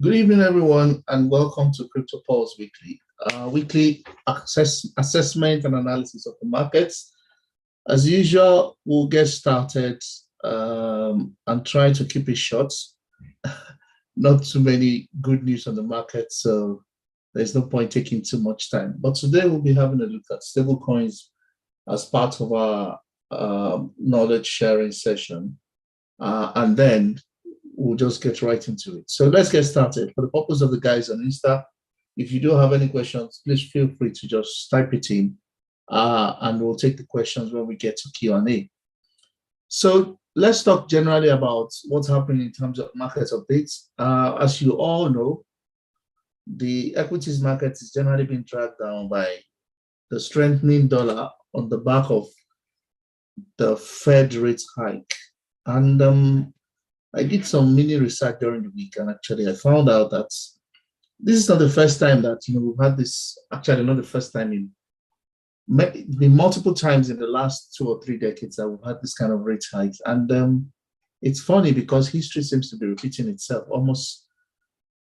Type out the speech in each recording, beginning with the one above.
Good evening, everyone, and welcome to Crypto Pulse Weekly, weekly assessment and analysis of the markets. As usual, we'll get started and try to keep it short. Not too many good news on the market, so there's no point taking too much time. But today we'll be having a look at stablecoins as part of our knowledge sharing session, and then we'll just get right into it. So let's get started. For the purpose of the guys on Insta, if you do have any questions, please feel free to just type it in, and we'll take the questions when we get to Q&A. So let's talk generally about what's happening in terms of market updates. As you all know, the equities market is generally being dragged down by the strengthening dollar on the back of the Fed rate hike. And I did some mini research during the week, and actually I found out that this is not the first time that we've had this. Actually, not the first time in multiple times in the last 2 or 3 decades that we've had this kind of rate hikes. And it's funny because history seems to be repeating itself almost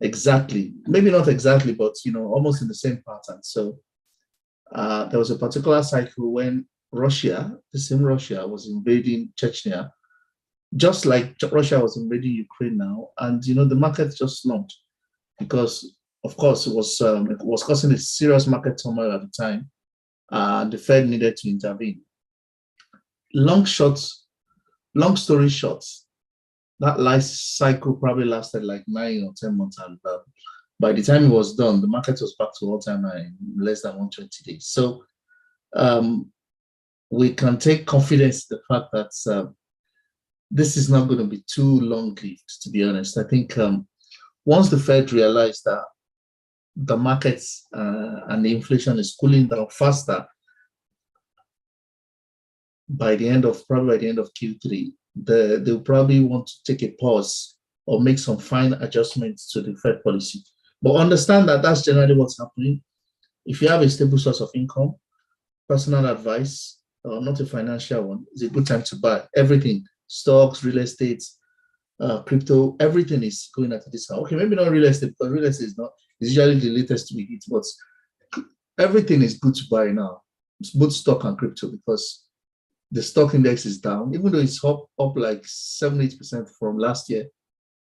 exactly, maybe not exactly, but almost in the same pattern. So there was a particular cycle when Russia, the same Russia, was invading Chechnya, just like Russia was invading Ukraine now, and the market just slumped because, of course, it was causing a serious market turmoil at the time, and the Fed needed to intervene. Long story short, that life cycle probably lasted like 9 or 10 months, and by the time it was done, the market was back to all-time high in less than 120 days. So we can take confidence in the fact that this is not going to be too long-lived, to be honest. I think once the Fed realized that the markets and the inflation is cooling down faster by the end of Q3, they'll probably want to take a pause or make some fine adjustments to the Fed policy. But understand that that's generally what's happening. If you have a stable source of income, personal advice, not a financial one, it's a good time to buy everything. Stocks, real estate, crypto, everything is going at a discount. Okay, maybe not real estate, because real estate is usually the latest to be hit, but everything is good to buy now. It's both stock and crypto, because the stock index is down, even though it's up like 7-8% from last year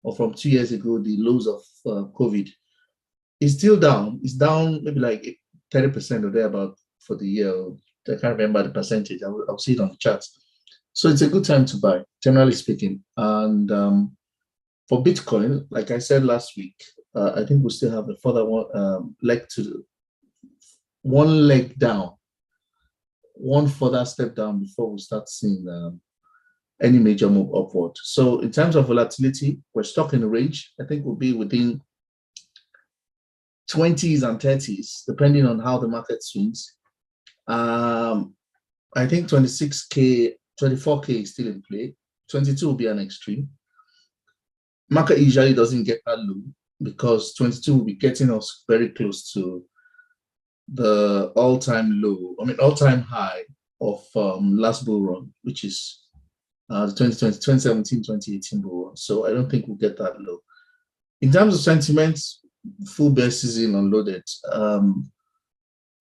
or from 2 years ago, the lows of COVID. It's still down. It's down maybe like 30% or thereabout for the year. I can't remember the percentage. I'll see it on the charts. So it's a good time to buy, generally speaking. And for Bitcoin, like I said last week, I think we still have a further one leg down, one further step down before we start seeing any major move upward. So in terms of volatility, we're stuck in a range. I think we'll be within 20s and 30s, depending on how the market swings. I think 26K, 24K is still in play. 22 will be an extreme. Market usually doesn't get that low because 22 will be getting us very close to the all-time high of last bull run, which is the 2017, 2018 bull run. So I don't think we'll get that low. In terms of sentiments, full bear season unloaded.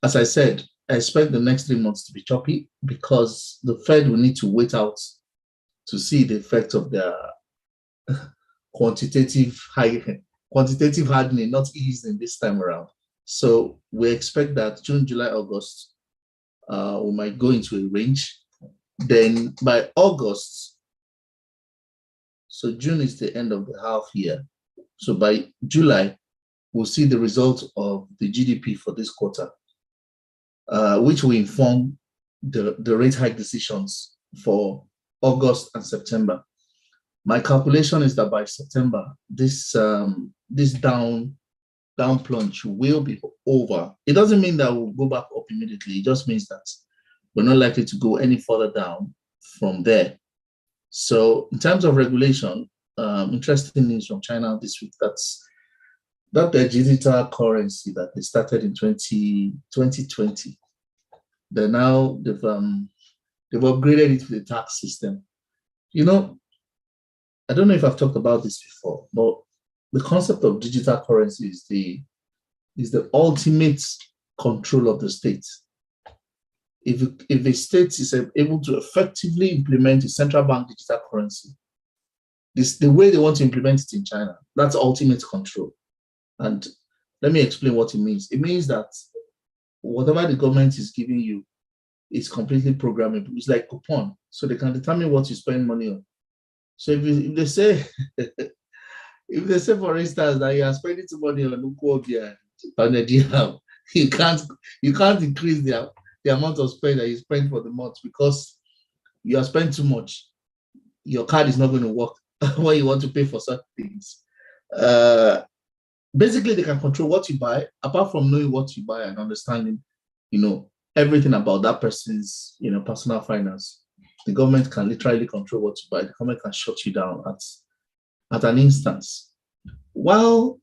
As I said, I expect the next 3 months to be choppy because the Fed will need to wait out to see the effect of their quantitative hardening, not easing this time around. So we expect that June, July, August, we might go into a range. Then by August, so June is the end of the half year. So by July, we'll see the result of the GDP for this quarter, which will inform the rate hike decisions for August and September. My calculation is that by September, this down plunge will be over. It doesn't mean that we'll go back up immediately. It just means that we're not likely to go any further down from there. So in terms of regulation, interesting news from China this week. That's their digital currency that they started in 2020. They've upgraded it to the tax system. I don't know if I've talked about this before, but the concept of digital currency is the ultimate control of the state. If a state is able to effectively implement a central bank digital currency, the way they want to implement it in China, that's ultimate control. And let me explain what it means. It means that whatever the government is giving you is completely programmable. It's like coupon, so they can determine what you spend money on. So if they say, if they say, for instance, that you are spending too money on Ukwobia and Nigeria, you can't increase the amount of spend that you spend for the month because you are spending too much. Your card is not going to work when you want to pay for certain things. Basically, they can control what you buy, apart from knowing what you buy and understanding, everything about that person's, personal finance. The government can literally control what you buy. The government can shut you down at an instance. While,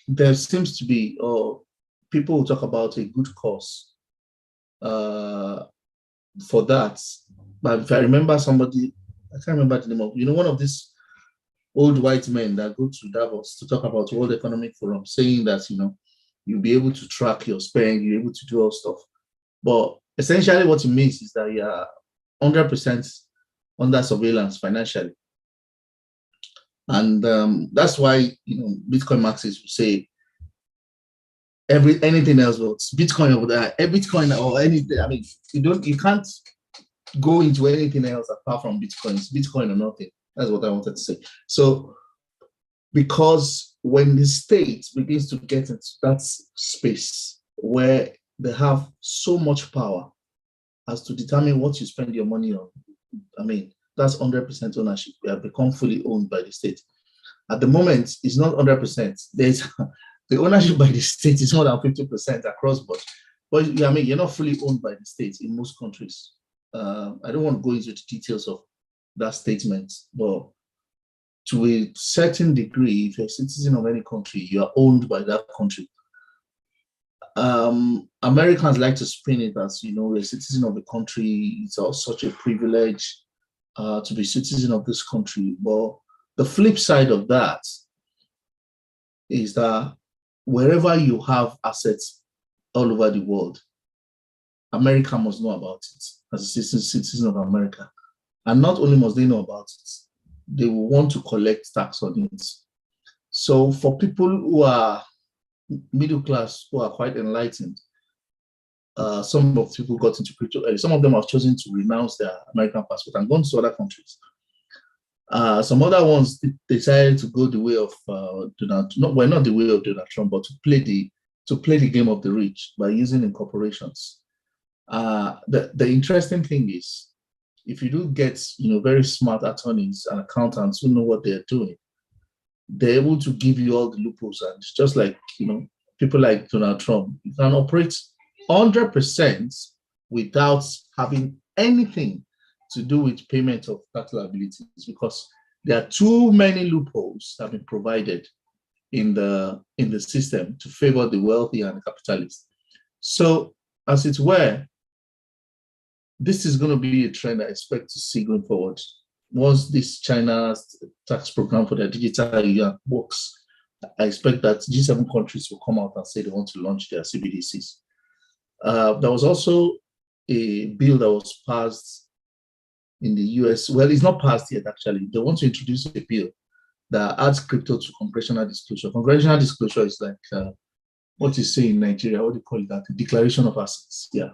there seems to be, or people will talk about a good cause for that. But if I remember somebody, I can't remember the name of, one of these old white men that go to Davos to talk about World Economic Forum, saying that, you'll be able to track your spend, you're able to do all stuff. But essentially what it means is that you're 100% under surveillance financially. And that's why, Bitcoin Marxists will say anything else, but Bitcoin over there, Bitcoin or anything. I mean, you can't go into anything else apart from Bitcoin. It's Bitcoin or nothing. That's what I wanted to say. So, because when the state begins to get into that space where they have so much power as to determine what you spend your money on, I mean, that's 100% ownership. We have become fully owned by the state. At the moment, it's not 100%. There's the ownership by the state is more than 50% across board. But I mean, you're not fully owned by the state in most countries. I don't want to go into the details of that statement, but to a certain degree, if you're a citizen of any country, you are owned by that country. Americans like to spin it as, a citizen of the country. It's such a privilege to be citizen of this country. But the flip side of that is that wherever you have assets all over the world, America must know about it as a citizen of America. And not only must they know about it, they will want to collect tax on it. So for people who are middle class, who are quite enlightened, some of the people got into crypto early. Some of them have chosen to renounce their American passport and gone to other countries. Some other ones decided to go the way of not the way of Donald Trump, but to play the game of the rich by using incorporations. The interesting thing is, if you do get very smart attorneys and accountants who know what they're doing, they're able to give you all the loopholes. And it's just like people like Donald Trump, you can operate 100% without having anything to do with payment of tax liabilities, because there are too many loopholes that have been provided in the system to favor the wealthy and the capitalists. So, as it were, this is going to be a trend I expect to see going forward. Once this China's tax program for their digital yuan works, I expect that G7 countries will come out and say they want to launch their CBDCs. There was also a bill that was passed in the US. Well, it's not passed yet, actually. They want to introduce a bill that adds crypto to congressional disclosure. Congressional disclosure is like what you say in Nigeria, what do you call it? That? The declaration of assets. Yeah.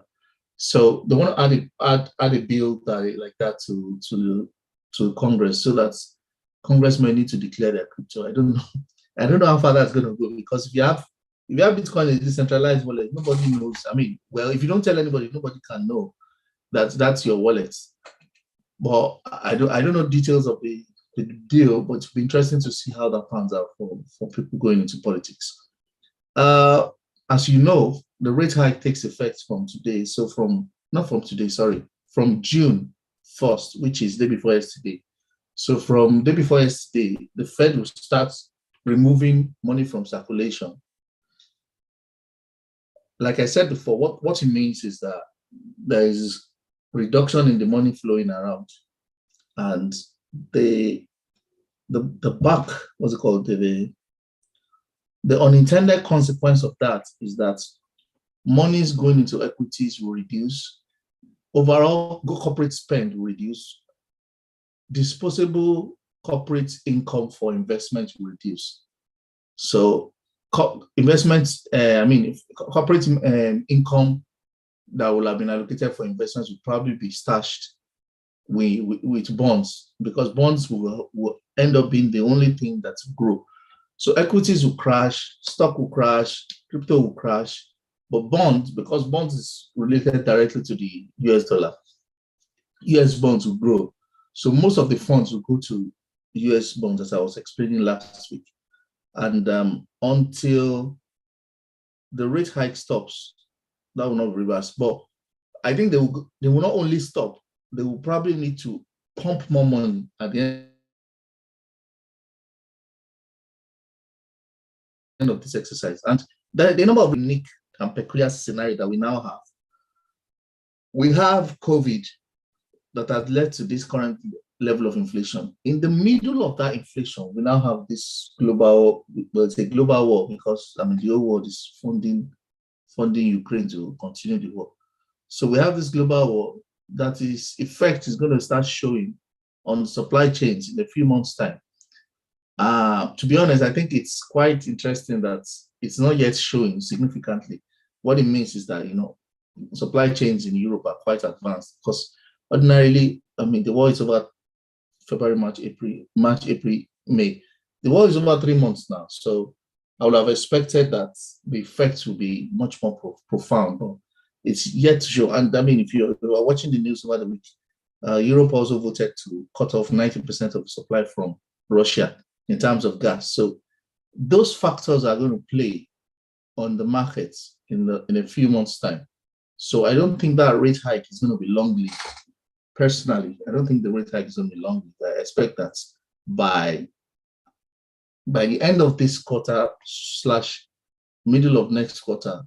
So they want to add a bill like that to Congress, so that Congress may need to declare their crypto. I don't know how far that's going to go, because if you have Bitcoin in a decentralized wallet, nobody knows. I mean, well, if you don't tell anybody, nobody can know that that's your wallet. But I don't know details of the deal, but it'll be interesting to see how that pans out for people going into politics. As you know, the rate hike takes effect from today. So from June 1st, which is day before yesterday. So from day before yesterday, the Fed will start removing money from circulation. Like I said before, what it means is that there is reduction in the money flowing around, and the back, what's it called? The The unintended consequence of that is that monies going into equities will reduce. Overall, corporate spend will reduce. Disposable corporate income for investment will reduce. So investments, corporate income that will have been allocated for investments will probably be stashed with bonds, because bonds will end up being the only thing that will grow. So equities will crash, stock will crash, crypto will crash, but bonds, because bonds is related directly to the US dollar, US bonds will grow. So most of the funds will go to US bonds, as I was explaining last week. And until the rate hike stops, that will not reverse. But I think they will not only stop, they will probably need to pump more money at the end of this exercise. And the number of unique and peculiar scenario that we now have. We have COVID that has led to this current level of inflation. In the middle of that inflation, we now have this global, well, it's a global war, because the whole world is funding Ukraine to continue the war. So we have this global war that is effect is going to start showing on supply chains in a few months' time. To be honest, I think it's quite interesting that it's not yet showing significantly. What it means is that, supply chains in Europe are quite advanced, because ordinarily, the war is over February, March, April, May. The war is over 3 months now. So I would have expected that the effects will be much more profound, but it's yet to show. And if you are watching the news over the week, Europe also voted to cut off 90% of the supply from Russia in terms of gas. So those factors are going to play on the markets in a few months' time. So I don't think that rate hike is going to be long-lived. Personally, I don't think the rate hike is going to be long-lived. I expect that by the end of this quarter / middle of next quarter,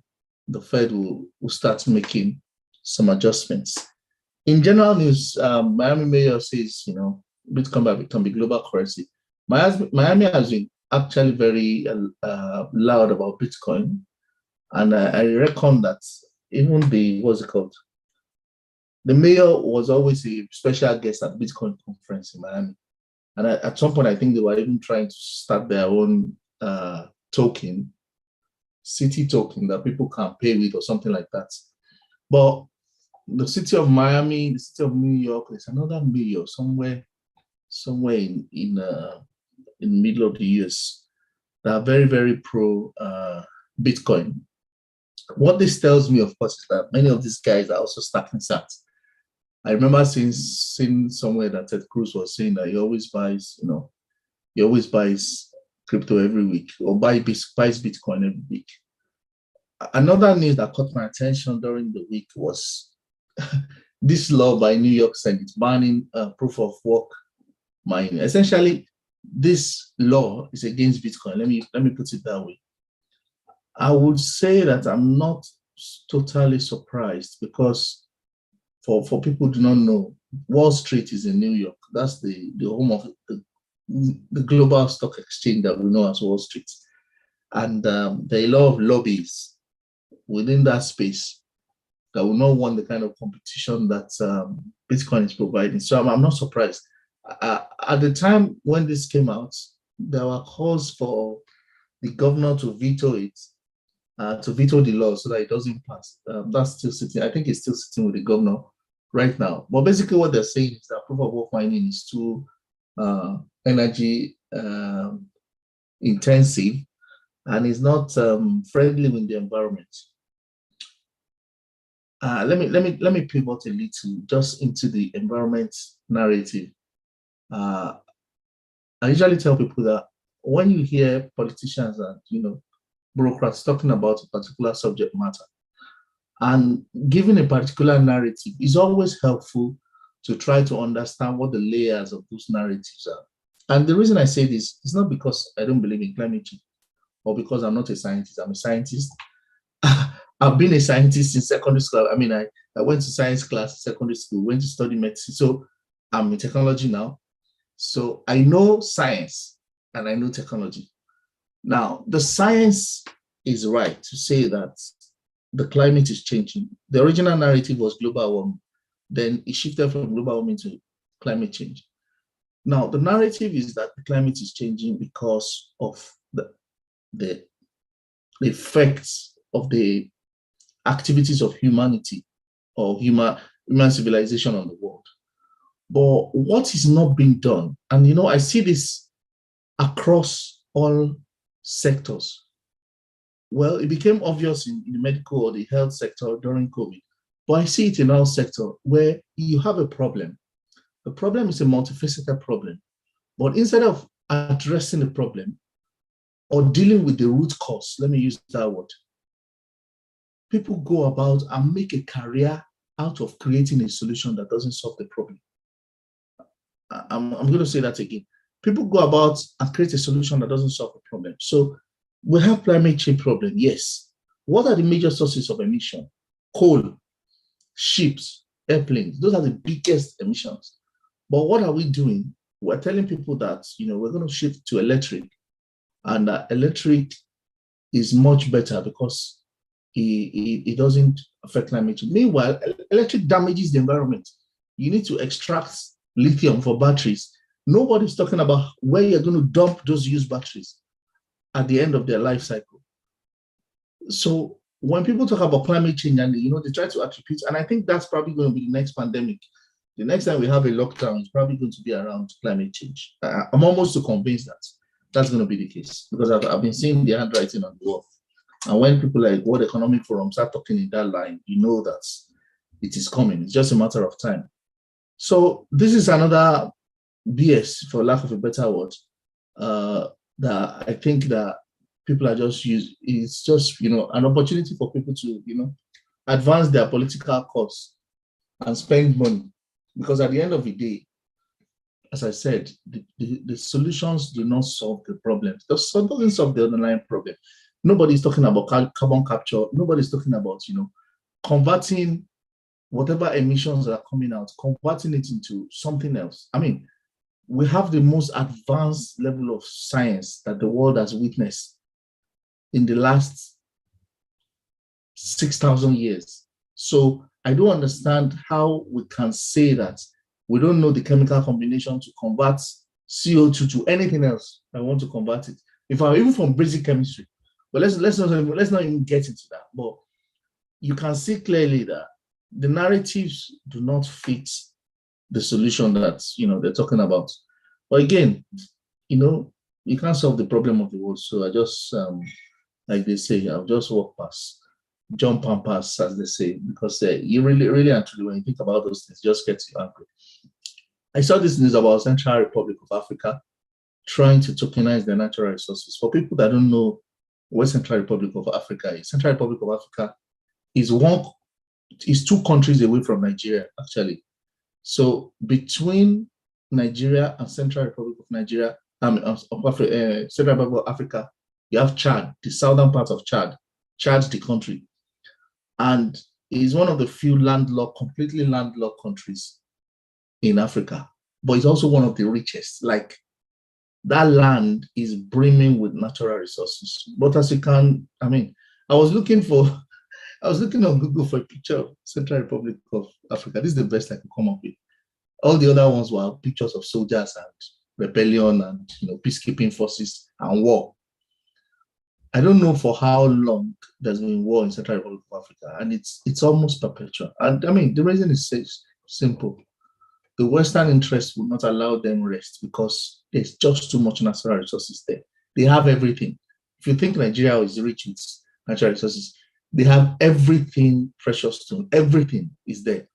the Fed will start making some adjustments. In general news, Miami Mayor says, Bitcoin can be global currency. Miami has been actually very loud about Bitcoin. And I reckon that even the mayor was always a special guest at Bitcoin conference in Miami. And at some point, I think they were even trying to start their own token, city token that people can pay with or something like that. But the city of Miami, the city of New York, there's another mayor somewhere in the middle of the US that are very, very pro Bitcoin. What this tells me, of course, is that many of these guys are also starting sats. I remember seeing somewhere that Ted Cruz was saying that he always buys crypto every week, or buys Bitcoin every week. Another news that caught my attention during the week was this law by New York Senate banning proof of work mining. Essentially, this law is against Bitcoin. Let me put it that way. I would say that I'm not totally surprised, because for people who do not know, Wall Street is in New York. That's the home of the global stock exchange that we know as Wall Street. And there are a lot of lobbies within that space that will not want the kind of competition that Bitcoin is providing. So I'm not surprised. At the time when this came out, there were calls for the governor to veto it, to veto the law so that it doesn't pass. That's still sitting. I think it's still sitting with the governor right now. But basically what they're saying is that proof of work mining is too energy intensive and is not friendly with the environment. Let me pivot a little just into the environment narrative. I usually tell people that when you hear politicians and bureaucrats talking about a particular subject matter and giving a particular narrative, is always helpful to try to understand what the layers of those narratives are. And the reason I say this is not because I don't believe in climate change or because I'm not a scientist. I'm a scientist. I've been a scientist in secondary school. I went to science class in secondary school, went to study medicine. So I'm in technology now. So I know science and I know technology. Now, the science is right to say that the climate is changing. The original narrative was global warming. Then it shifted from global warming to climate change. Now, the narrative is that the climate is changing because of the effects of the activities of humanity or human civilization on the world. But what is not being done, and I see this across all sectors. Well, it became obvious in the medical or the health sector during COVID, but I see it in our sector where you have a problem. The problem is a multifaceted problem, but instead of addressing the problem or dealing with the root cause, let me use that word, people go about and make a career out of creating a solution that doesn't solve the problem. I'm going to say that again. People go about and create a solution that doesn't solve the problem. So we have climate change problem, yes. What are the major sources of emission? Coal, ships, airplanes. Those are the biggest emissions. But what are we doing? We're telling people that we're going to shift to electric, and electric is much better because it doesn't affect climate change. Meanwhile, electric damages the environment. You need to extract lithium for batteries. Nobody's talking about where you're going to dump those used batteries at the end of their life cycle. So when people talk about climate change and they try to attribute, and I think that's probably going to be the next pandemic. The next time we have a lockdown is probably going to be around climate change. I'm almost convinced that that's going to be the case because I've been seeing the handwriting on the wall. And when people like World Economic Forum start talking in that line, you know that it is coming. It's just a matter of time. So this is another BS, for lack of a better word, that I think that people are just using. It's just, an opportunity for people to, advance their political cause and spend money. Because at the end of the day, as I said, the solutions do not solve the problems. It doesn't solve the underlying problem. Nobody's talking about carbon capture. Nobody's talking about, converting whatever emissions are coming out, converting it into something else. I mean, we have the most advanced level of science that the world has witnessed in the last 6,000 years. So I don't understand how we can say that we don't know the chemical combination to convert CO2 to anything else. I want to convert it. In fact, even from basic chemistry. But let's not even get into that. But you can see clearly that the narratives do not fit the solution that they're talking about. But again, you can't solve the problem of the world. So I just like they say, I'll just walk past, jump and pass, as they say, because you really and truly, when you think about those things, just gets you angry. I saw this news about Central Republic of Africa trying to tokenize their natural resources. For people that don't know what Central Republic of Africa is, Central Republic of Africa is two countries away from Nigeria, actually. So between Nigeria and Central Republic of Nigeria, Central Republic of Africa, you have Chad, the southern part of Chad. Chad's the country. And it is one of the few completely landlocked countries in Africa, but it's also one of the richest. Like, that land is brimming with natural resources. But as you can, I was looking on Google for a picture of Central Republic of Africa. This is the best I could come up with. All the other ones were pictures of soldiers and rebellion and peacekeeping forces and war. I don't know for how long there's been war in Central Republic of Africa, and it's almost perpetual. And the reason is simple. The Western interests will not allow them rest because there's just too much natural resources there. They have everything. If you think Nigeria is rich with natural resources, they have everything, precious stone, everything is there.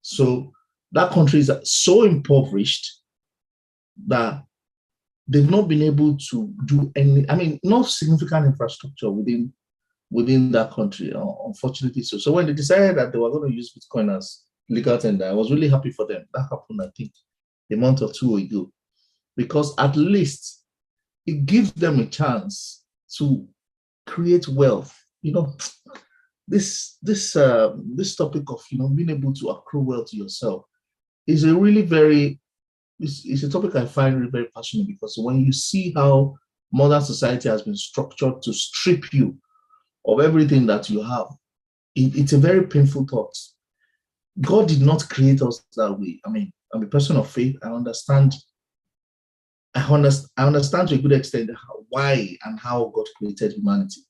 So that country is so impoverished that they've not been able to do no significant infrastructure within that country, unfortunately. So when they decided that they were going to use Bitcoin as legal tender, I was really happy for them. That happened, I think, a month or two ago, because at least it gives them a chance to create wealth. This topic of being able to accrue wealth to yourself is a really it's a topic I find really very passionate, because when you see how modern society has been structured to strip you of everything that you have. It's a very painful thought. God did not create us that way. I mean, I'm a person of faith. I understand to a good extent why and how God created humanity.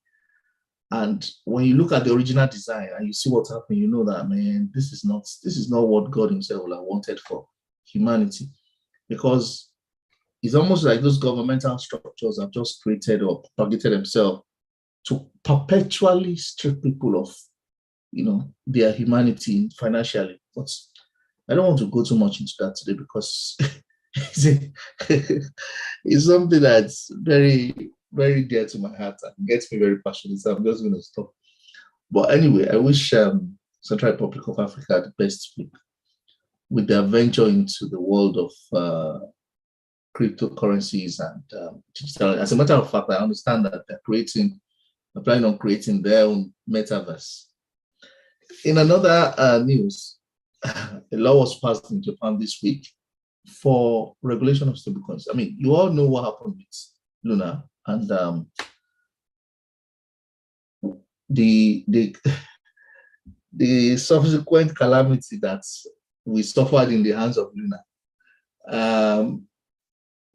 And when you look at the original design and you see what's happening, you know that, man, this is not what God Himself would have wanted for humanity, because it's almost like those governmental structures have just created or propagated themselves to perpetually strip people of, their humanity financially. But I don't want to go too much into that today, because it's something that's very, very dear to my heart and gets me very passionate. So I'm just going to stop. But anyway, I wish Central Republic of Africa the best with their venture into the world of cryptocurrencies and digital. As a matter of fact, I understand that they're planning on creating their own metaverse. In another news, a law was passed in Japan this week for regulation of stablecoins. I mean, you all know what happened with Luna and the subsequent calamity that we suffered in the hands of Luna.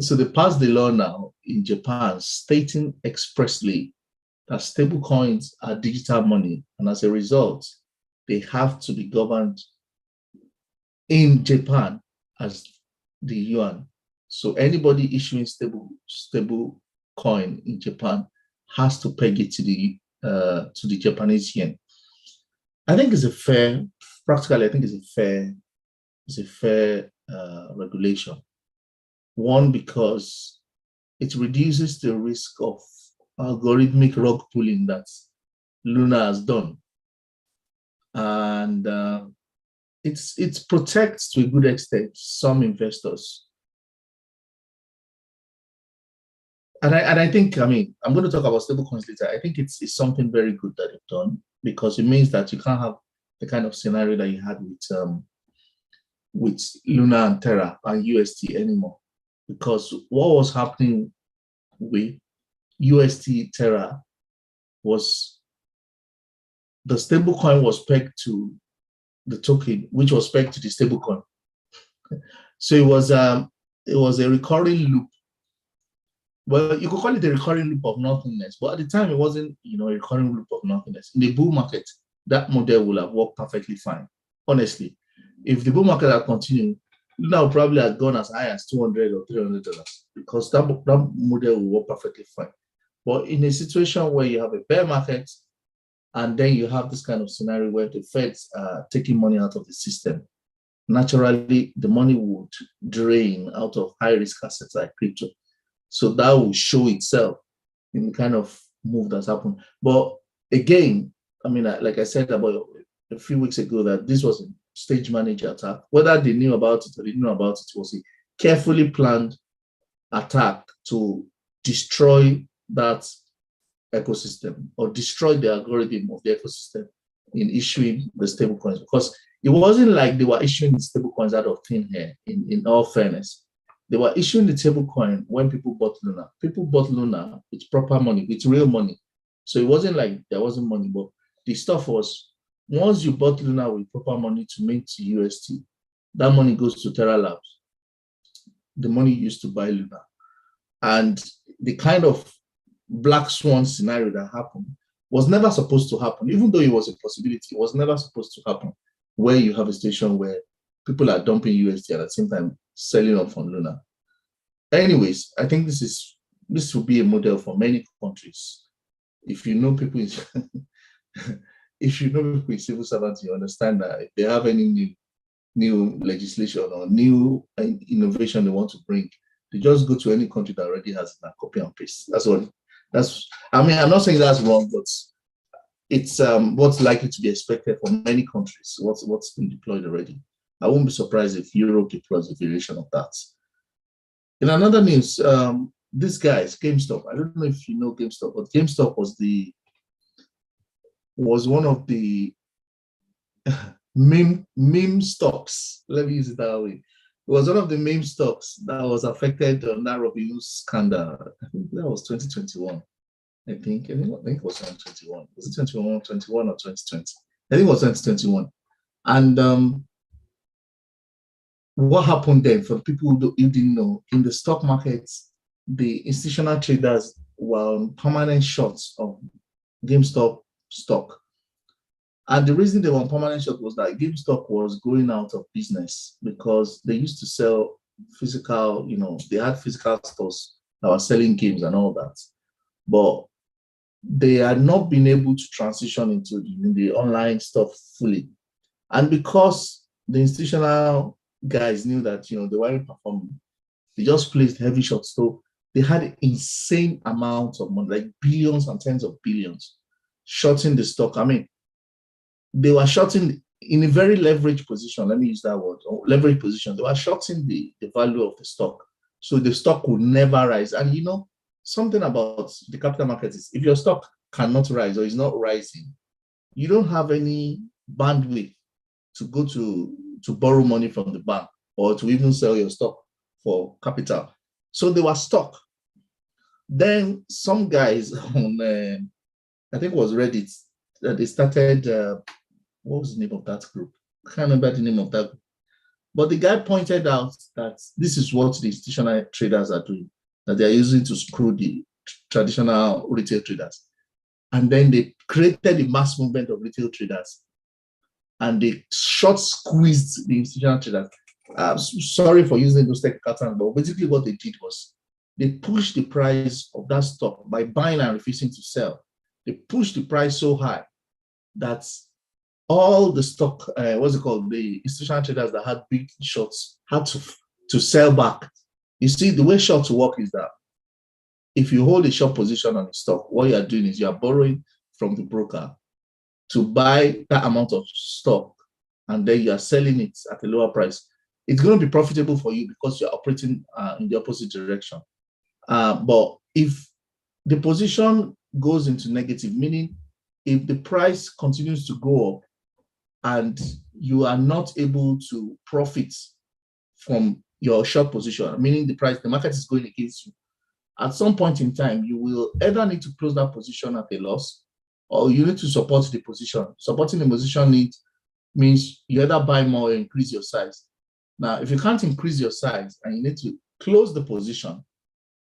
So they passed the law now in Japan, stating expressly that stablecoins are digital money, and as a result, they have to be governed in Japan as the yuan. So anybody issuing stable coin in Japan has to peg it to the Japanese yen. I think it's a fair regulation. One, because it reduces the risk of algorithmic rug pulling that Luna has done, and it protects to a good extent some investors. And I think, I mean, I'm going to talk about stablecoins later. I think it's something very good that they've done, because it means that you can't have the kind of scenario that you had with Luna and Terra and UST anymore. Because what was happening with UST Terra was the stablecoin was pegged to the token, which was pegged to the stablecoin. So it was a recurring loop. Well, you could call it a recurring loop of nothingness, but at the time it wasn't, a recurring loop of nothingness. In the bull market, that model will have worked perfectly fine. Honestly, if the bull market had continued, Luna would probably have gone as high as $200 or $300, because that model will work perfectly fine. But in a situation where you have a bear market, and then you have this kind of scenario where the Feds are taking money out of the system, naturally the money would drain out of high-risk assets like crypto. So that will show itself in the kind of move that's happened. But again, I mean, like I said about a few weeks ago, that this was a stage manager attack. Whether they knew about it or they didn't know about it, was a carefully planned attack to destroy that ecosystem or destroy the algorithm of the ecosystem in issuing the stablecoins. Because it wasn't like they were issuing the stablecoins out of thin air, in all fairness. They were issuing the stablecoin when people bought Luna. People bought Luna with proper money, with real money. So it wasn't like there wasn't money, but the stuff was, once you bought Luna with proper money to mint to UST, that money goes to Terra Labs. The money used to buy Luna. And the kind of black swan scenario that happened was never supposed to happen. Even though it was a possibility, it was never supposed to happen, where you have a station where people are dumping UST and at the same time selling off on Luna. Anyways, I think this will be a model for many countries. If you know people in civil servants, you understand that if they have any new legislation or new innovation they want to bring, they just go to any country that already has it and copy and paste. I mean, I'm not saying that's wrong, but it's what's likely to be expected from many countries, what's been deployed already. I won't be surprised if Europe deploys a variation of that. In another news, this guy's GameStop. I don't know if you know GameStop, but GameStop was one of the meme stocks. Let me use it that way. It was one of the main stocks that was affected on that Robinhood scandal. I think that was 2021. I think it was 2021. Was it 21 or 2020? I think it was 2021. And what happened then, for the people who didn't know, in the stock markets, the institutional traders were on permanent shorts of GameStop stock. And the reason they were on permanent short was that GameStop was going out of business because they used to sell physical, they had physical stores that were selling games and all that. But they had not been able to transition into the online stuff fully. And because the institutional guys knew that, they weren't performing, they just placed heavy shorts. So they had insane amounts of money, like billions and tens of billions, shorting the stock. I mean, they were shorting in a very leveraged position. Let me use that word, leveraged position. They were shorting the value of the stock. So the stock would never rise. And something about the capital market is if your stock cannot rise or is not rising, you don't have any bandwidth to go to borrow money from the bank or to even sell your stock for capital. So they were stuck. Then some guys on, I think it was Reddit, they started, what was the name of that group? I can't remember the name of that group. But the guy pointed out that this is what the institutional traders are doing, that they are using to screw the traditional retail traders. And then they created a mass movement of retail traders and they short squeezed the institutional traders. I'm sorry for using those technical terms, but basically what they did was they pushed the price of that stock by buying and refusing to sell. They pushed the price so high that all the stock, the institutional traders that had big shorts had to sell back. You see, the way shorts work is that if you hold a short position on a stock, what you are doing is you are borrowing from the broker to buy that amount of stock, and then you are selling it at a lower price. It's going to be profitable for you because you're operating in the opposite direction. But if the position goes into negative, meaning if the price continues to go up and you are not able to profit from your short position, meaning the market is going against you, at some point in time, you will either need to close that position at a loss or you need to support the position. Supporting the position means you either buy more or increase your size. Now, if you can't increase your size and you need to close the position,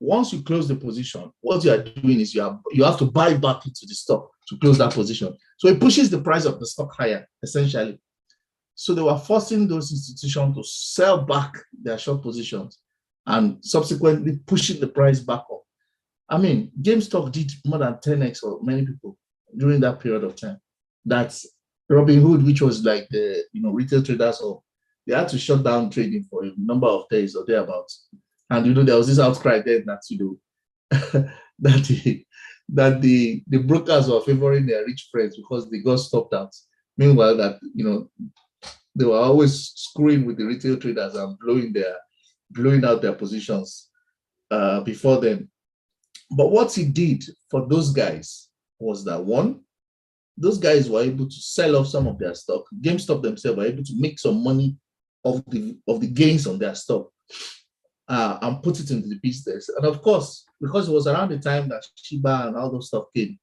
once you close the position, what you are doing is you have to buy back into the stock to close that position. So it pushes the price of the stock higher, essentially. So they were forcing those institutions to sell back their short positions and subsequently pushing the price back up. I mean, GameStop did more than 10x for many people during that period of time. That's Robinhood, which was like the retail traders, or they had to shut down trading for a number of days or thereabouts. And there was this outcry then that that the brokers were favoring their rich friends because they got stopped out. Meanwhile, that they were always screwing with the retail traders and blowing out their positions before them. But what he did for those guys was that, one, those guys were able to sell off some of their stock. GameStop themselves were able to make some money of the gains on their stock and put it into the business. And of course, because it was around the time that Shiba and all those stuff came,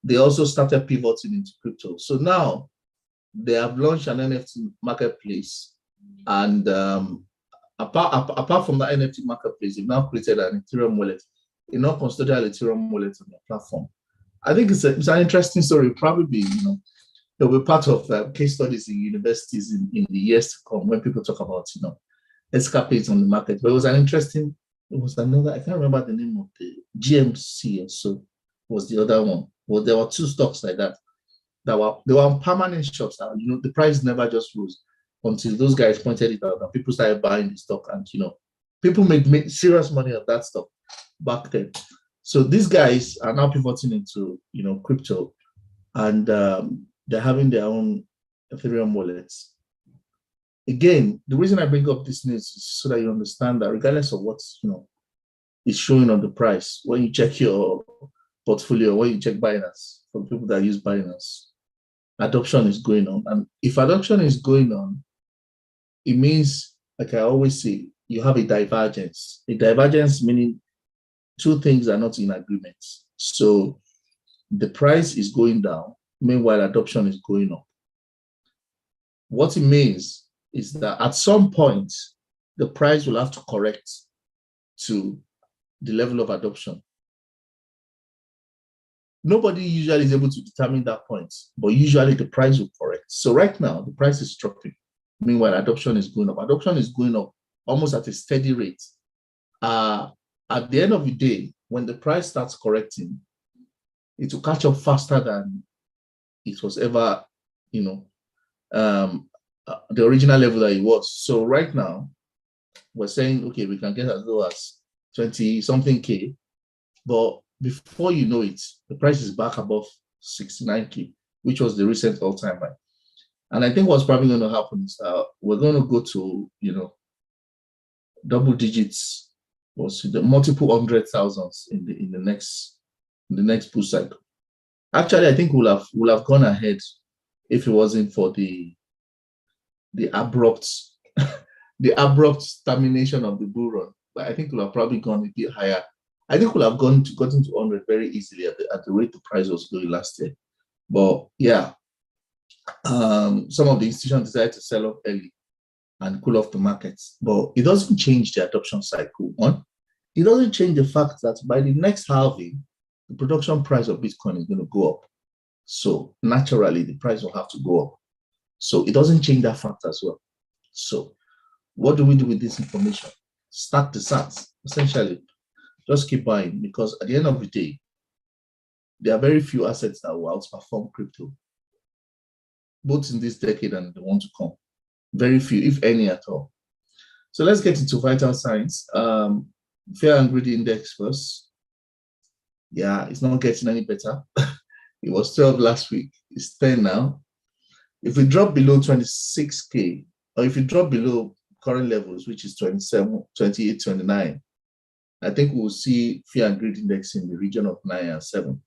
they also started pivoting into crypto. So now they have launched an NFT marketplace. And apart from the NFT marketplace, they've now created an Ethereum wallet, a non-custodial Ethereum wallet on their platform. I think it's an interesting story. Probably, they'll be part of case studies in universities in the years to come when people talk about, escapades on the market. But it was another, I can't remember the name of the GMC, so was the other one. Well, there were two stocks like that they were on permanent shorts. The price never just rose until those guys pointed it out and people started buying the stock, and people made serious money on that stock back then. So these guys are now pivoting into crypto, and they're having their own Ethereum wallets. Again, the reason I bring up this news is so that you understand that regardless of what's is showing on the price, when you check your portfolio, when you check Binance, for people that use Binance, adoption is going on. And if adoption is going on, it means like I always say, you have a divergence. A divergence meaning two things are not in agreement. So the price is going down, meanwhile adoption is going up. What it means is that at some point, the price will have to correct to the level of adoption. Nobody usually is able to determine that point, but usually the price will correct. So right now, the price is dropping. Meanwhile, adoption is going up. Adoption is going up almost at a steady rate. At the end of the day, when the price starts correcting, it will catch up faster than it was ever, the original level that it was. So right now, we're saying, okay, we can get as low as 20 something K, but before you know it, the price is back above 69K, which was the recent all-time high. And I think what's probably going to happen is we're going to go to, double digits or the multiple hundred thousands in the next bull cycle. Actually, I think we'll have gone ahead if it wasn't for the abrupt the abrupt termination of the bull run. But I think we'll have probably gone a bit higher. I think we'll have gotten to 100 very easily at the rate the price was going last year. But yeah, some of the institutions decided to sell off early and cool off the markets. But it doesn't change the adoption cycle. One, it doesn't change the fact that by the next halving, the production price of Bitcoin is going to go up. So naturally, the price will have to go up. So it doesn't change that fact as well. So what do we do with this information? Stack the sats, essentially. Just keep buying, because at the end of the day, there are very few assets that will outperform crypto, both in this decade and the one to come. Very few, if any at all. So let's get into vital signs. Fear and greed index first. Yeah, it's not getting any better. It was 12 last week. It's 10 now. If we drop below 26K, or if you drop below current levels, which is 27, 28, 29, I think we'll see fear and greed index in the region of 9 and 7.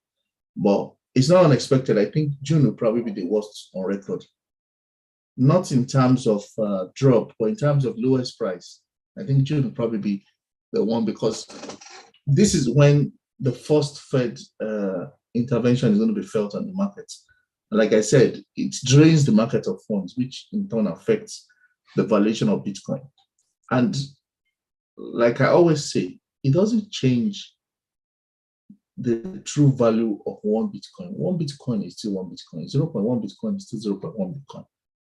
But it's not unexpected. I think June will probably be the worst on record. Not in terms of drop, but in terms of lowest price. I think June will probably be the one, because this is when the first Fed intervention is going to be felt on the market. Like I said, it drains the market of funds, which in turn affects the valuation of Bitcoin. And like I always say, it doesn't change the true value of one Bitcoin. One Bitcoin is still one Bitcoin. 0.1 Bitcoin is still 0.1 Bitcoin.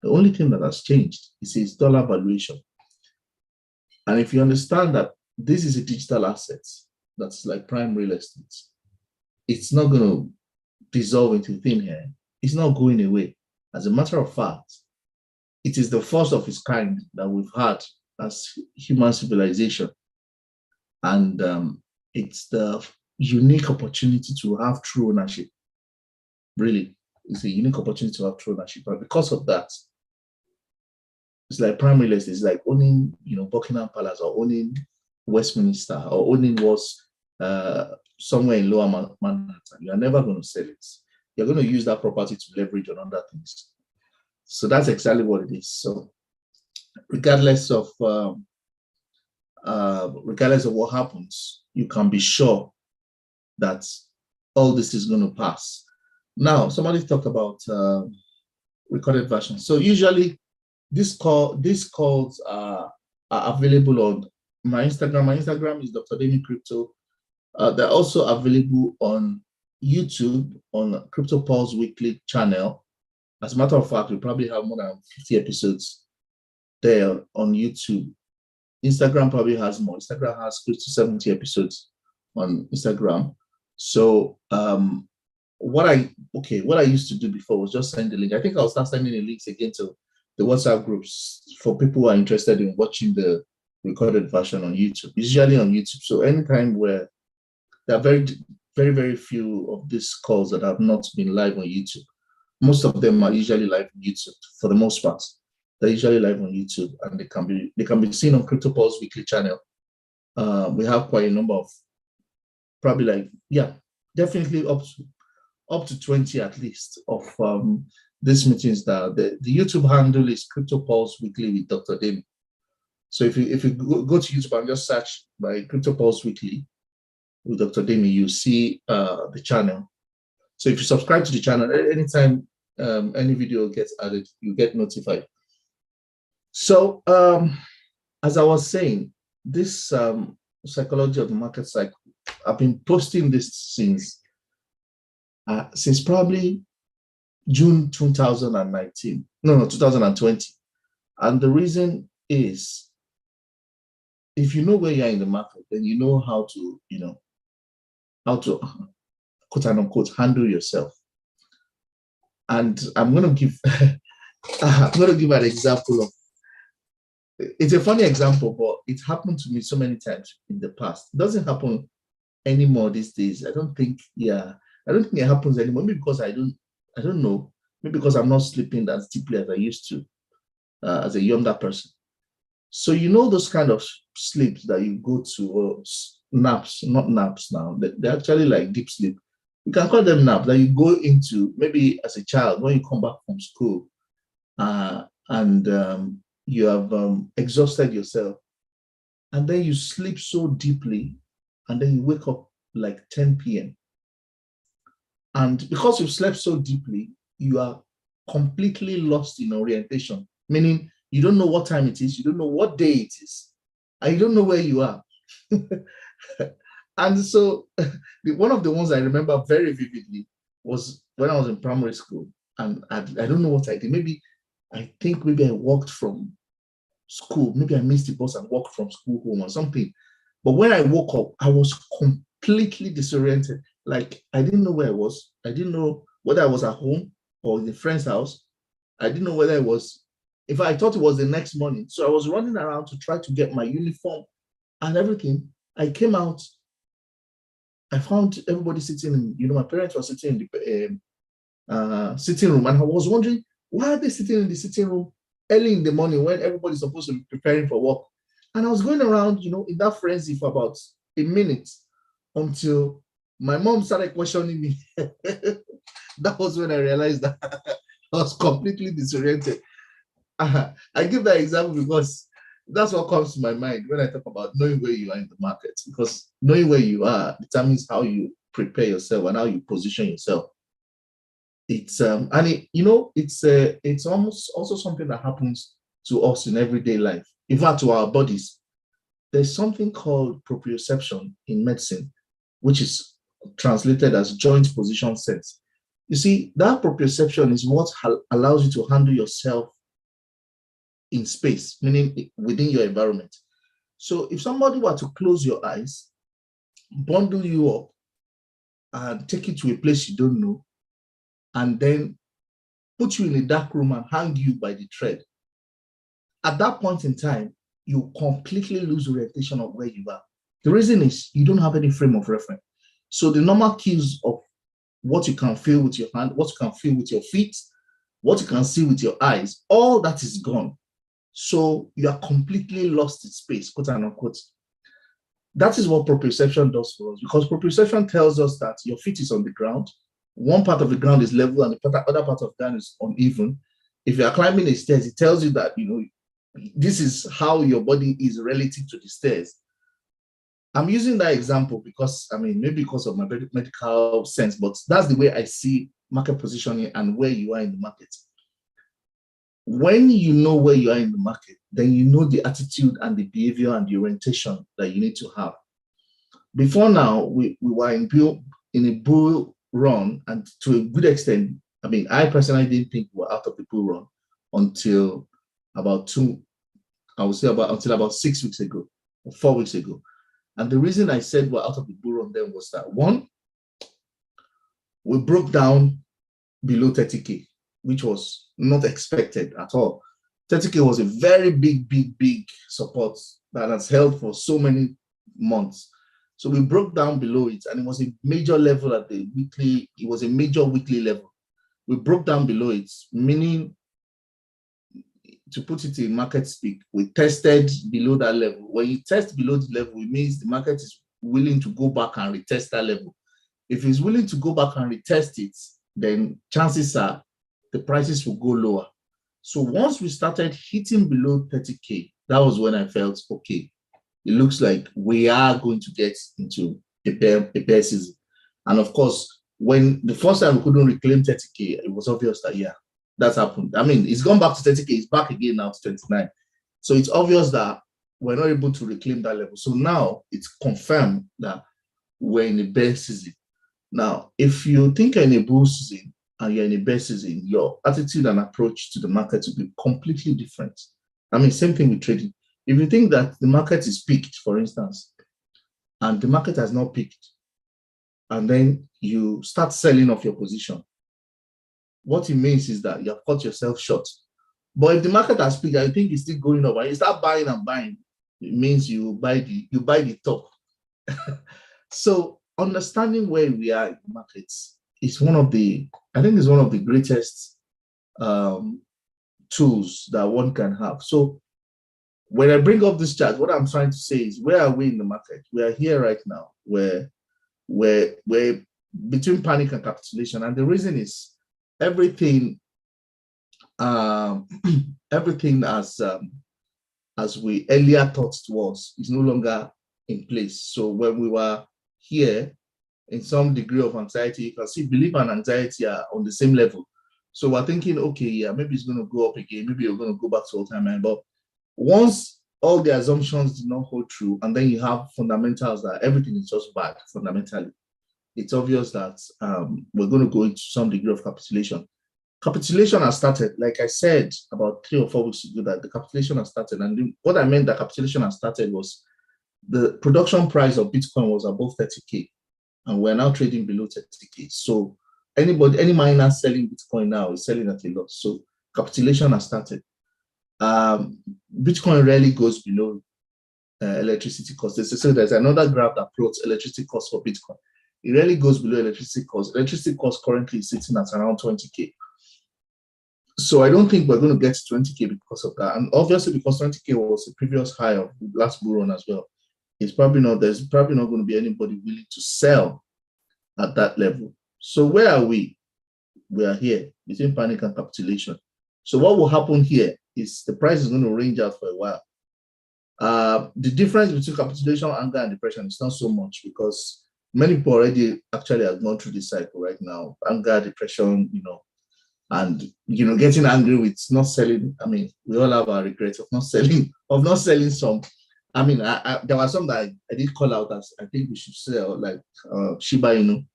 The only thing that has changed is its dollar valuation. And if you understand that this is a digital asset that's like prime real estate, it's not going to dissolve into thin air. It's not going away. As a matter of fact, it is the first of its kind that we've had as human civilization. And it's the unique opportunity to have true ownership. Really, it's a unique opportunity to have true ownership. And because of that, it's like prime real estate. It's like owning, Buckingham Palace, or owning Westminster, or owning what's somewhere in Lower Manhattan. You are never going to sell it. You're going to use that property to leverage on other things. So that's exactly what it is. So regardless of what happens, you can be sure that all this is going to pass. Now, somebody talked about recorded version. So usually these calls are available on my Instagram. My Instagram is Dr. Demi Crypto. They're also available on YouTube on Crypto Pulse Weekly channel. As a matter of fact, we probably have more than 50 episodes there on YouTube. Instagram probably has more. Instagram has close to 70 episodes on Instagram. So what I used to do before was just send the link. I think I'll start sending the links again to the WhatsApp groups for people who are interested in watching the recorded version on YouTube. Usually on YouTube. So anytime where there are very, very, very few of these calls that have not been live on YouTube. Most of them are usually live on YouTube for the most part. They're usually live on YouTube, and they can be seen on Crypto Pulse Weekly channel. We have quite a number of, probably definitely up to 20 at least of these meetings. That the YouTube handle is Crypto Pulse Weekly with Dr. Demi. So if you go to YouTube and just search by Crypto Pulse Weekly with Dr. Demi, you see the channel. So if you subscribe to the channel, anytime any video gets added, you get notified. So as I was saying, this psychology of the market cycle, I've been posting this since probably June 2019. No, 2020. And the reason is, if you know where you are in the market, then you know how to, quote unquote handle yourself. And I'm going to give an example of. It's a funny example, but it happened to me so many times in the past. It doesn't happen anymore these days. I don't think it happens anymore. Maybe because I don't know. Maybe because I'm not sleeping as deeply as I used to as a younger person. So those kind of sleeps that you go to, or naps, not naps now. They're actually like deep sleep. You can call them naps that you go into maybe as a child when you come back from school, and you have exhausted yourself, and then you sleep so deeply, and then you wake up like 10 p.m. And because you've slept so deeply, you are completely lost in orientation, meaning you don't know what time it is, you don't know what day it is, and you don't know where you are. And so one of the ones I remember very vividly was when I was in primary school, and I don't know what I did. I think maybe I walked from school. Maybe I missed the bus and walked from school home or something. But when I woke up, I was completely disoriented. Like, I didn't know where I was. I didn't know whether I was at home or in a friend's house. I didn't know whether it was, in fact, I thought it was the next morning. So I was running around to try to get my uniform and everything. I came out. I found everybody sitting in, my parents were sitting in the sitting room. And I was wondering, why are they sitting in the sitting room early in the morning when everybody's supposed to be preparing for work? And I was going around, in that frenzy for about a minute until my mom started questioning me. That was when I realized that I was completely disoriented. I give that example because that's what comes to my mind when I talk about knowing where you are in the market, because knowing where you are determines how you prepare yourself and how you position yourself. It's it's almost also something that happens to us in everyday life, in fact, to our bodies. There's something called proprioception in medicine, which is translated as joint position sense. You see, that proprioception is what allows you to handle yourself in space, meaning within your environment. So if somebody were to close your eyes, bundle you up, and take you to a place you don't know, and then put you in a dark room and hang you by the thread, at that point in time, you completely lose orientation of where you are. The reason is you don't have any frame of reference. So the normal cues of what you can feel with your hand, what you can feel with your feet, what you can see with your eyes, all that is gone. So you are completely lost in space, quote unquote. That is what proprioception does for us, because proprioception tells us that your feet is on the ground. One part of the ground is level and the other part of the ground is uneven. If you are climbing the stairs, it tells you that, this is how your body is relative to the stairs. I'm using that example because, maybe because of my medical sense, but that's the way I see market positioning and where you are in the market. When you know where you are in the market, then you know the attitude and the behavior and the orientation that you need to have. Before now, we were in a bull run, and to a good extent, I personally didn't think we were out of the bull run until about 6 weeks ago or 4 weeks ago. And the reason I said we're out of the bull run then was that, one, we broke down below 30K, which was not expected at all. 30K was a very big support that has held for so many months. So we broke down below it, and it was a major level at the weekly. It was a major weekly level. We broke down below it, meaning, to put it in market speak, we tested below that level. When you test below the level, it means the market is willing to go back and retest that level. If it's willing to go back and retest it, then chances are the prices will go lower. So once we started hitting below 30K, that was when I felt, okay, it looks like we are going to get into a bear season. And of course, when the first time we couldn't reclaim 30K, it was obvious that, yeah, that's happened. I mean, it's gone back to 30K, it's back again now to 29. So it's obvious that we're not able to reclaim that level. So now it's confirmed that we're in a bear season. Now, if you think you're in a bull season and you're in a bear season, your attitude and approach to the market will be completely different. I mean, same thing with trading. If you think that the market is peaked, for instance, and the market has not peaked, and then you start selling off your position, what it means is that you have cut yourself short. But if the market has peaked and you think it's still going up and you start buying and buying, it means you buy the top. So understanding where we are in the markets is one of the greatest tools that one can have. So when I bring up this chart, what I'm trying to say is, where are we in the market? We are here right now, where we're between panic and capitulation. And the reason is everything everything as we earlier thought it was is no longer in place. So when we were here in some degree of anxiety, you can see belief and anxiety are on the same level. So we're thinking, okay, yeah, maybe it's going to go up again, maybe you're going to go back to all-time high. But once all the assumptions did not hold true, and then you have fundamentals that everything is just bad fundamentally, it's obvious that we're going to go into some degree of capitulation. Capitulation has started, like I said about 3 or 4 weeks ago, that the capitulation has started. And what I meant that capitulation has started was the production price of Bitcoin was above 30K, and we're now trading below 30K. So any miner selling Bitcoin now is selling at a loss. So capitulation has started. Bitcoin rarely goes below electricity costs. So there's another graph that plots electricity costs for Bitcoin. It rarely goes below electricity costs. Electricity costs currently is sitting at around 20K. So I don't think we're going to get to 20K because of that. And obviously, because 20K was the previous high of the last bull run as well, there's probably not going to be anybody willing to sell at that level. So where are we? We are here between panic and capitulation. So what will happen here is the price is going to range out for a while. The difference between capitulation, anger, and depression is not so much, because many people already actually have gone through this cycle right now. Anger, depression, and getting angry with not selling. I mean, we all have our regrets of not selling some. I mean, there were some that I did call out as I think we should sell, like Shiba Inu.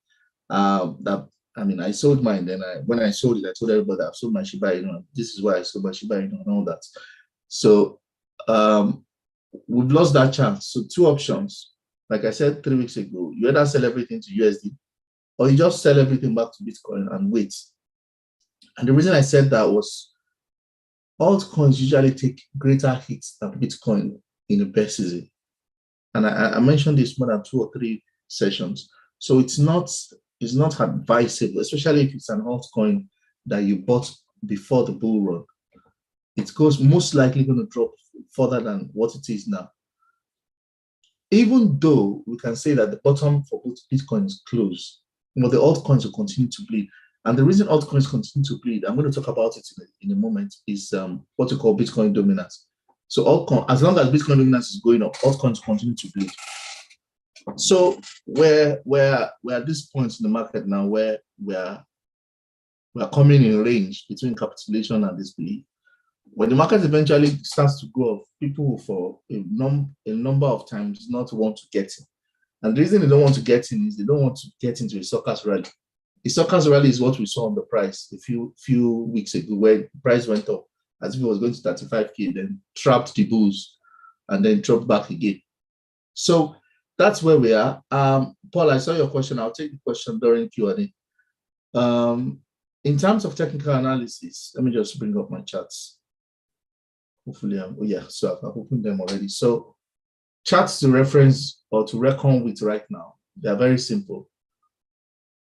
I sold mine. Then when I sold it, I told everybody I've sold my Shiba Inu. This is why I sold my Shiba Inu and all that. So we've lost that chance. So 2 options. Like I said 3 weeks ago, you either sell everything to USD or you just sell everything back to Bitcoin and wait. And the reason I said that was altcoins usually take greater hits than Bitcoin in a bear season. And I mentioned this more than 2 or 3 sessions. So it's not advisable, especially if it's an altcoin that you bought before the bull run. It goes most likely going to drop further than what it is now. Even though we can say that the bottom for Bitcoin is close, the altcoins will continue to bleed. And the reason altcoins continue to bleed, I'm going to talk about it in a moment, is what we call Bitcoin dominance. So as long as Bitcoin dominance is going up, altcoins continue to bleed. So we're at this point in the market now where we're coming in range between capitulation and disbelief. When the market eventually starts to go up, people will, for a number of times, not want to get in. And the reason they don't want to get in is they don't want to get into a suckers rally. The suckers rally is what we saw on the price a few weeks ago, where the price went up as if it was going to 35K, then trapped the bulls, and then dropped back again. So that's where we are. Paul, I saw your question. I'll take the question during Q&A. In terms of technical analysis, let me just bring up my charts. Hopefully, so I've opened them already. So charts to reference or to reckon with right now, they're very simple.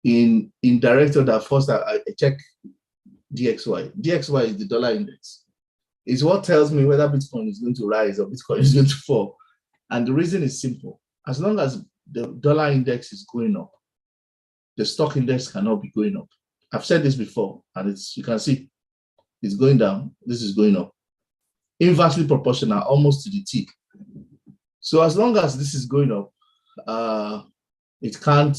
In direct order, first I check DXY. DXY is the dollar index. It's what tells me whether Bitcoin is going to rise or Bitcoin is going to fall. And the reason is simple. As long as the dollar index is going up, the stock index cannot be going up. I've said this before, and you can see it's going down. This is going up. inversely proportional, almost to the T. So as long as this is going up, it can't,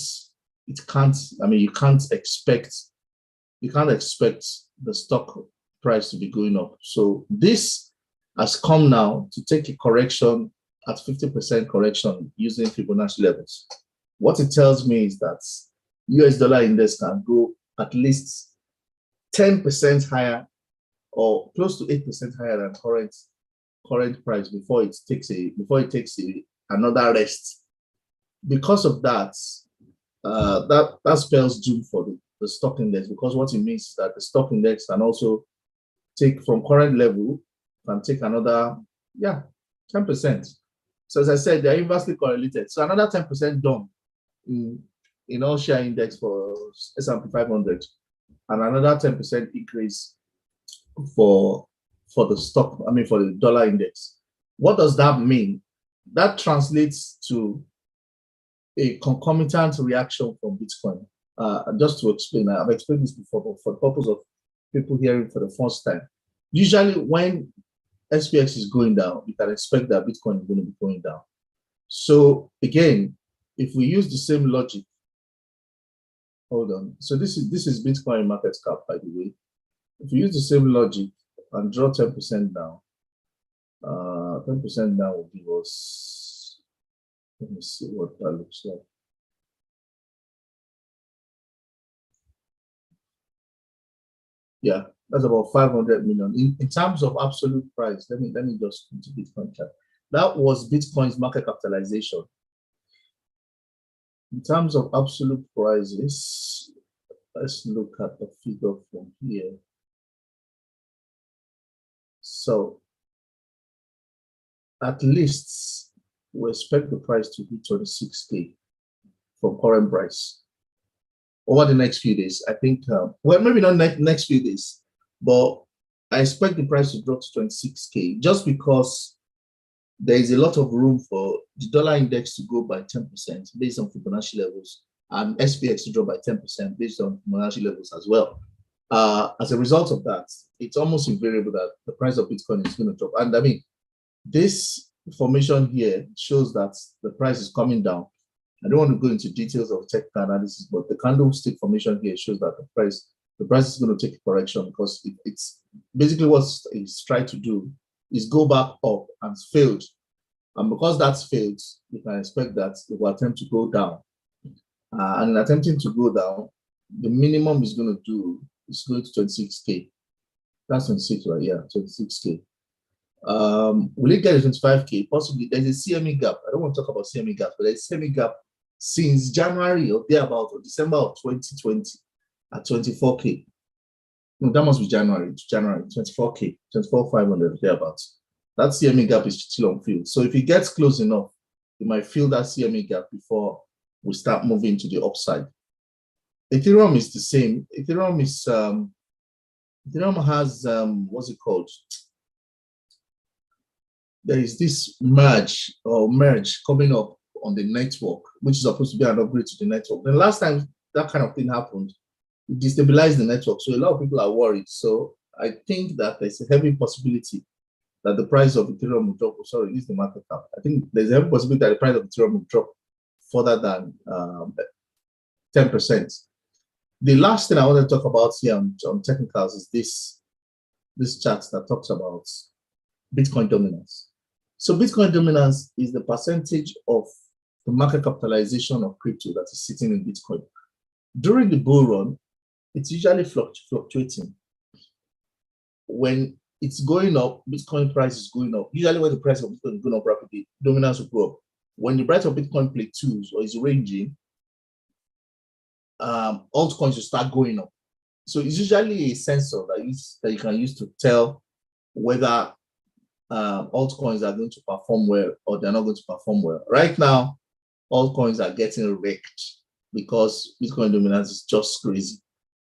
I mean, you can't expect the stock price to be going up. So this has come now to take a correction at 50% correction using Fibonacci levels. What it tells me is that US dollar index can go at least 10% higher or close to 8% higher than current price before it takes another rest. Because of that, that spells doom for the stock index, because what it means is that the stock index can also take from current level, can take another 10%. So as I said, they're inversely correlated. So another 10% down in all share index for S&P 500, and another 10% increase for the stock, I mean for the dollar index. What does that mean? That translates to a concomitant reaction from Bitcoin. Just to explain, I've explained this before, but for the purpose of people hearing for the first time, usually when SPX is going down, you can expect that Bitcoin is going to be going down. So again, if we use the same logic, hold on. So this is Bitcoin market cap, by the way. If we use the same logic and draw 10% down, 10% down will give us, let me see what that looks like. Yeah, that's about 500 million. In terms of absolute price, let me just go to Bitcoin chart. That was Bitcoin's market capitalization. In terms of absolute prices, let's look at the figure from here. So at least we expect the price to be 26K from current price over the next few days. I think, well, maybe not next few days, but I expect the price to drop to 26K just because there is a lot of room for the dollar index to go by 10% based on Fibonacci levels, and SPX to drop by 10% based on Fibonacci levels as well. As a result of that, it's almost invariable that the price of Bitcoin is going to drop. And I mean, this formation here shows that the price is coming down. I don't want to go into details of technical analysis, but the candlestick formation here shows that the price is going to take a correction, because it's basically what it's trying to do is go back up and failed. And because that's failed, you can expect that it will attempt to go down. And in attempting to go down, the minimum is going to do is going to 26K. That's 26, right? Yeah, 26K. Will it get a 25K? Possibly. There's a CME gap. I don't want to talk about CME gap, but there's a CME gap since January or thereabout, or December of 2020 at 24K. No, that must be January 24K, 24,500 thereabouts. That CME gap is still unfilled. So if it gets close enough, you might fill that CME gap before we start moving to the upside. Ethereum is the same. Ethereum has what's it called? There is this merge coming up on the network, which is supposed to be an upgrade to the network. The last time that kind of thing happened, it destabilized the network. So a lot of people are worried. So I think that there's a heavy possibility that the price of Ethereum will drop. Sorry, this is the market cap. I think there's a heavy possibility that the price of Ethereum will drop further than 10%. The last thing I want to talk about here on technicals is this chart that talks about Bitcoin dominance. So Bitcoin dominance is the percentage of the market capitalization of crypto that is sitting in Bitcoin. During the bull run, it's usually fluctuating. When it's going up, Bitcoin price is going up. Usually when the price of Bitcoin is going up rapidly, dominance will go up. When the price of Bitcoin plateaus or is ranging, altcoins will start going up. So it's usually a sensor that you can use to tell whether altcoins are going to perform well or they're not going to perform well. Right now, altcoins are getting wrecked because Bitcoin dominance is just crazy.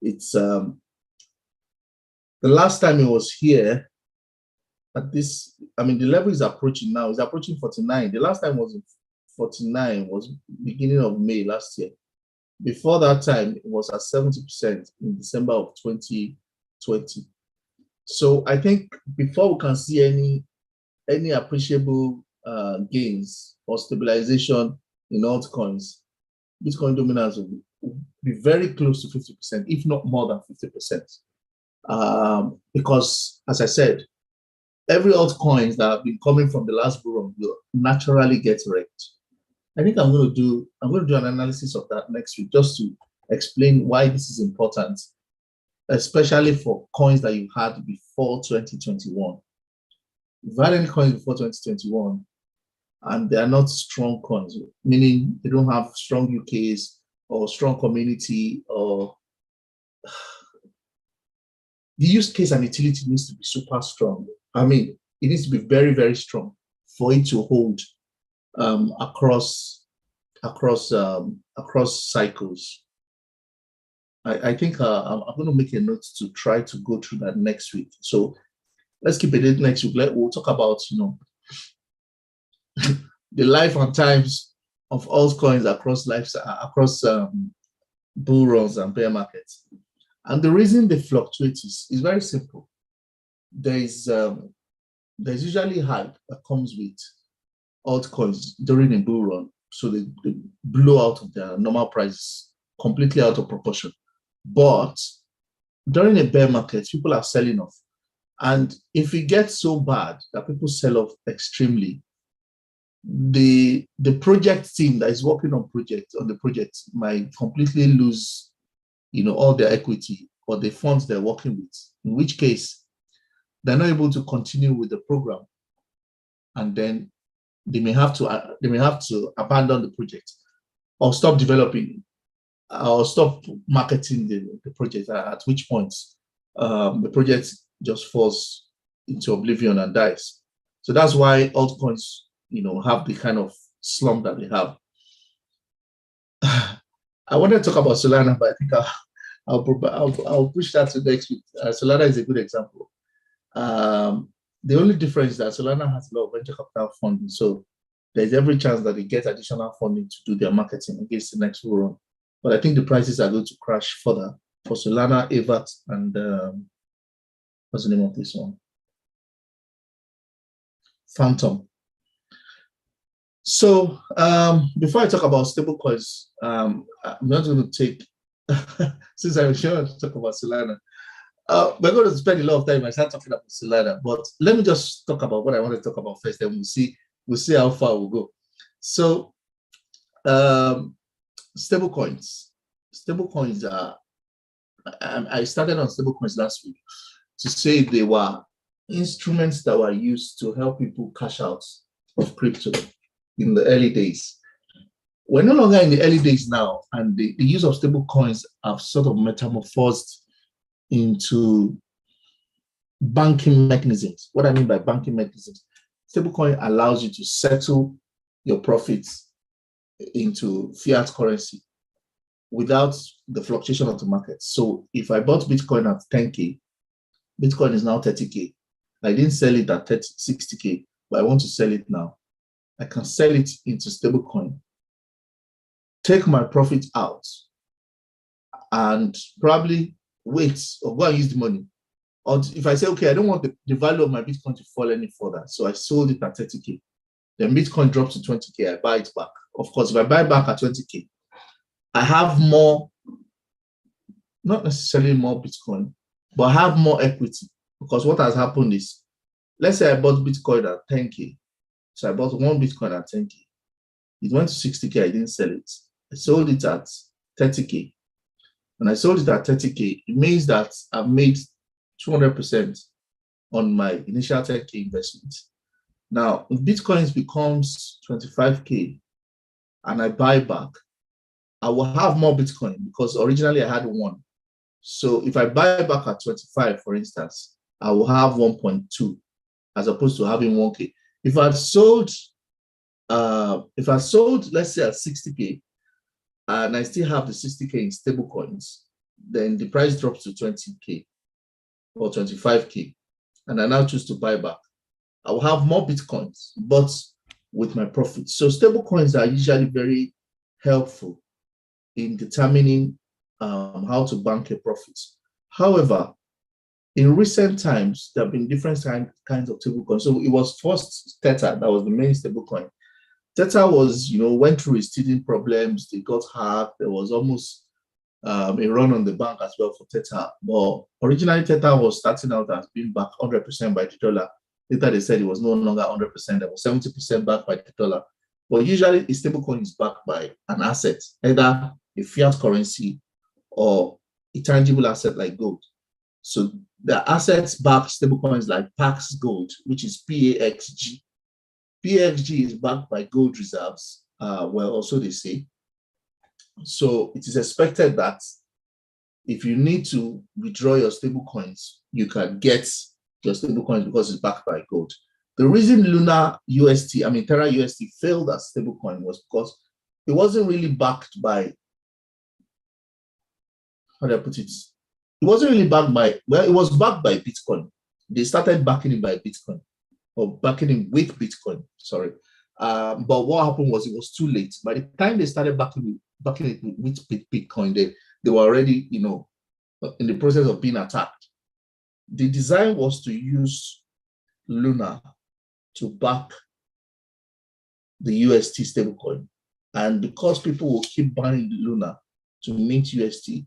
It's the last time it was here at this, I mean, the level is approaching now. It's approaching 49. The last time was 49 was beginning of May last year. Before that time, it was at 70% in December of 2020. So I think before we can see any appreciable gains or stabilization in altcoins, Bitcoin dominance will be very close to 50%, if not more than 50%. Because, as I said, every altcoins that have been coming from the last bull run will naturally get wrecked. I think I'm going to do an analysis of that next week, just to explain why this is important, especially for coins that you had before 2021. If you had any coins before 2021 and they are not strong coins, meaning they don't have strong UKs or strong community, or the use case and utility needs to be super strong. I mean, it needs to be very, very strong for it to hold across cycles. I think I'm going to make a note to try to go through that next week. So let's keep it next week. We'll talk about the life and times of altcoins across bull runs and bear markets. And the reason they fluctuate is very simple. There's usually hype that comes with altcoins during a bull run, so they blow out of their normal prices, completely out of proportion. But during a bear market, people are selling off. And if it gets so bad that people sell off extremely, the project team that is working on the project might completely lose, all their equity or the funds they're working with, in which case they're not able to continue with the program. And then they may have to abandon the project or stop developing or stop marketing the project, at which point the project just falls into oblivion and dies. So that's why altcoins, have the kind of slump that they have. I want to talk about Solana, but I think I'll push that to next week. Solana is a good example. The only difference is that Solana has a lot of venture capital funding, so there's every chance that they get additional funding to do their marketing against the next bull run. But I think the prices are going to crash further for Solana, Avat, and what's the name of this one? Phantom. So before I talk about stablecoins, I'm not going to take, since I'm sure to talk about Solana, we're going to spend a lot of time. I start talking about Solana, but let me just talk about what I want to talk about first, then we'll see how far we'll go. So stablecoins are, I started on stablecoins last week to say they were instruments that were used to help people cash out of crypto in the early days. We're no longer in the early days now, and the use of stablecoins have sort of metamorphosed into banking mechanisms. What I mean by banking mechanisms, stablecoin allows you to settle your profits into fiat currency without the fluctuation of the market. So if I bought Bitcoin at 10K, Bitcoin is now 30K. I didn't sell it at 60K, but I want to sell it now. I can sell it into stablecoin, take my profit out, and probably wait or go and use the money. Or if I say, okay, I don't want the value of my Bitcoin to fall any further, so I sold it at 30K. Then Bitcoin drops to 20K, I buy it back. Of course, if I buy back at 20K, I have more, not necessarily more Bitcoin, but I have more equity, because what has happened is, let's say I bought Bitcoin at 10K. So I bought one Bitcoin at 10K. It went to 60K, I didn't sell it. I sold it at 30K. When I sold it at 30K, it means that I've made 200% on my initial 10K investment. Now, if Bitcoin becomes 25K and I buy back, I will have more Bitcoin because originally I had one. So if I buy back at 25, for instance, I will have 1.2 as opposed to having 1K. If I sold, let's say at 60K, and I still have the 60K in stable coins, then the price drops to 20K or 25K, and I now choose to buy back. I will have more Bitcoins, but with my profits. So stable coins are usually very helpful in determining how to bank your profits. However, In recent times, there have been different kinds of stablecoins. So it was first Tether that was the main stablecoin. Tether was, went through its teething problems. They got hacked. There was almost a run on the bank as well for Tether. But originally, Tether was starting out as being backed 100% by the dollar. Later, they said it was no longer 100%. There was 70% backed by the dollar. But usually, a stablecoin is backed by an asset, either a fiat currency or a tangible asset like gold. So the assets backed stablecoins like Pax Gold, which is PAXG. PAXG is backed by gold reserves. Also they say. So it is expected that if you need to withdraw your stablecoins, you can get your stablecoins because it's backed by gold. The reason Terra UST failed as stablecoin was because it wasn't really backed by, how do I put it? It wasn't really backed by, it was backed by Bitcoin. They started backing it by Bitcoin, or backing it with Bitcoin, sorry. But what happened was it was too late. By the time they started backing it with Bitcoin, they were already, in the process of being attacked. The design was to use Luna to back the UST stablecoin. And because people will keep buying Luna to mint UST,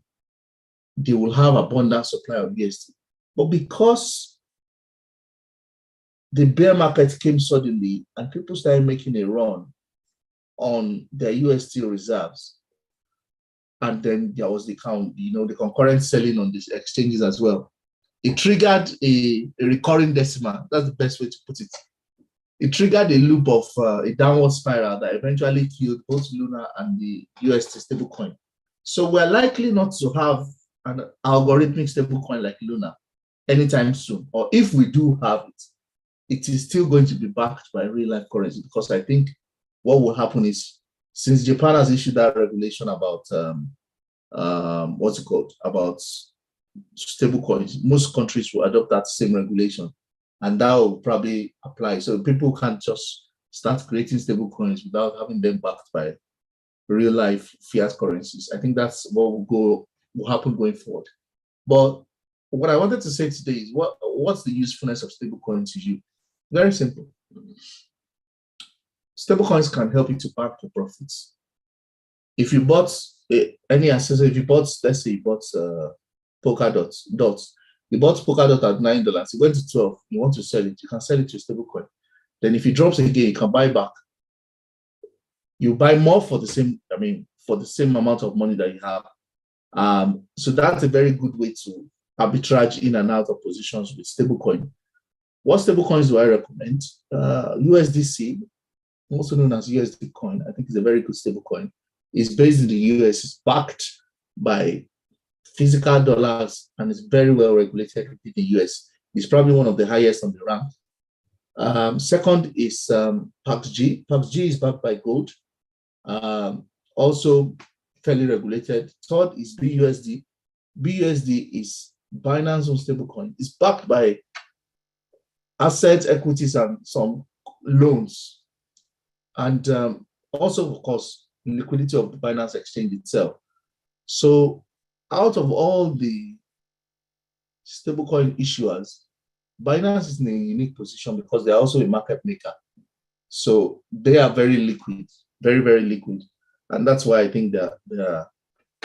they will have abundant supply of UST. But because the bear market came suddenly and people started making a run on their UST reserves, and then there was the concurrent selling on these exchanges as well, it triggered a recurring decimal. That's the best way to put it. It triggered a loop of a downward spiral that eventually killed both Luna and the UST stablecoin. So we're likely not to have an algorithmic stablecoin like Luna anytime soon. Or if we do have it, it is still going to be backed by real life currency, because I think what will happen is, since Japan has issued that regulation about about stable coins, most countries will adopt that same regulation, and that will probably apply. So people can't just start creating stable coins without having them backed by real life fiat currencies. I think that's what will happen going forward. But what I wanted to say today is, what's the usefulness of stable coins to you? Very simple. Stable coins can help you to back your profits. If you bought any accessory, let's say you bought Polkadot, you bought Polkadot at $9, it went to 12, you want to sell it, you can sell it to a stable coin. Then if it drops again, you can buy back. You buy more for the same, for the same amount of money that you have. So that's a very good way to arbitrage in and out of positions with stablecoin. What stablecoins do I recommend? USDC, also known as USD coin, I think is a very good stablecoin. It's based in the US, it's backed by physical dollars, and it's very well regulated in the US. It's probably one of the highest on the rank. Second is PAXG. PAXG is backed by gold, also fairly regulated. Third is BUSD. BUSD is Binance on stablecoin. It's backed by assets, equities, and some loans. And also, of course, liquidity of the Binance exchange itself. So out of all the stablecoin issuers, Binance is in a unique position because they're also a market maker. So they are very liquid, very, very liquid. And that's why I think the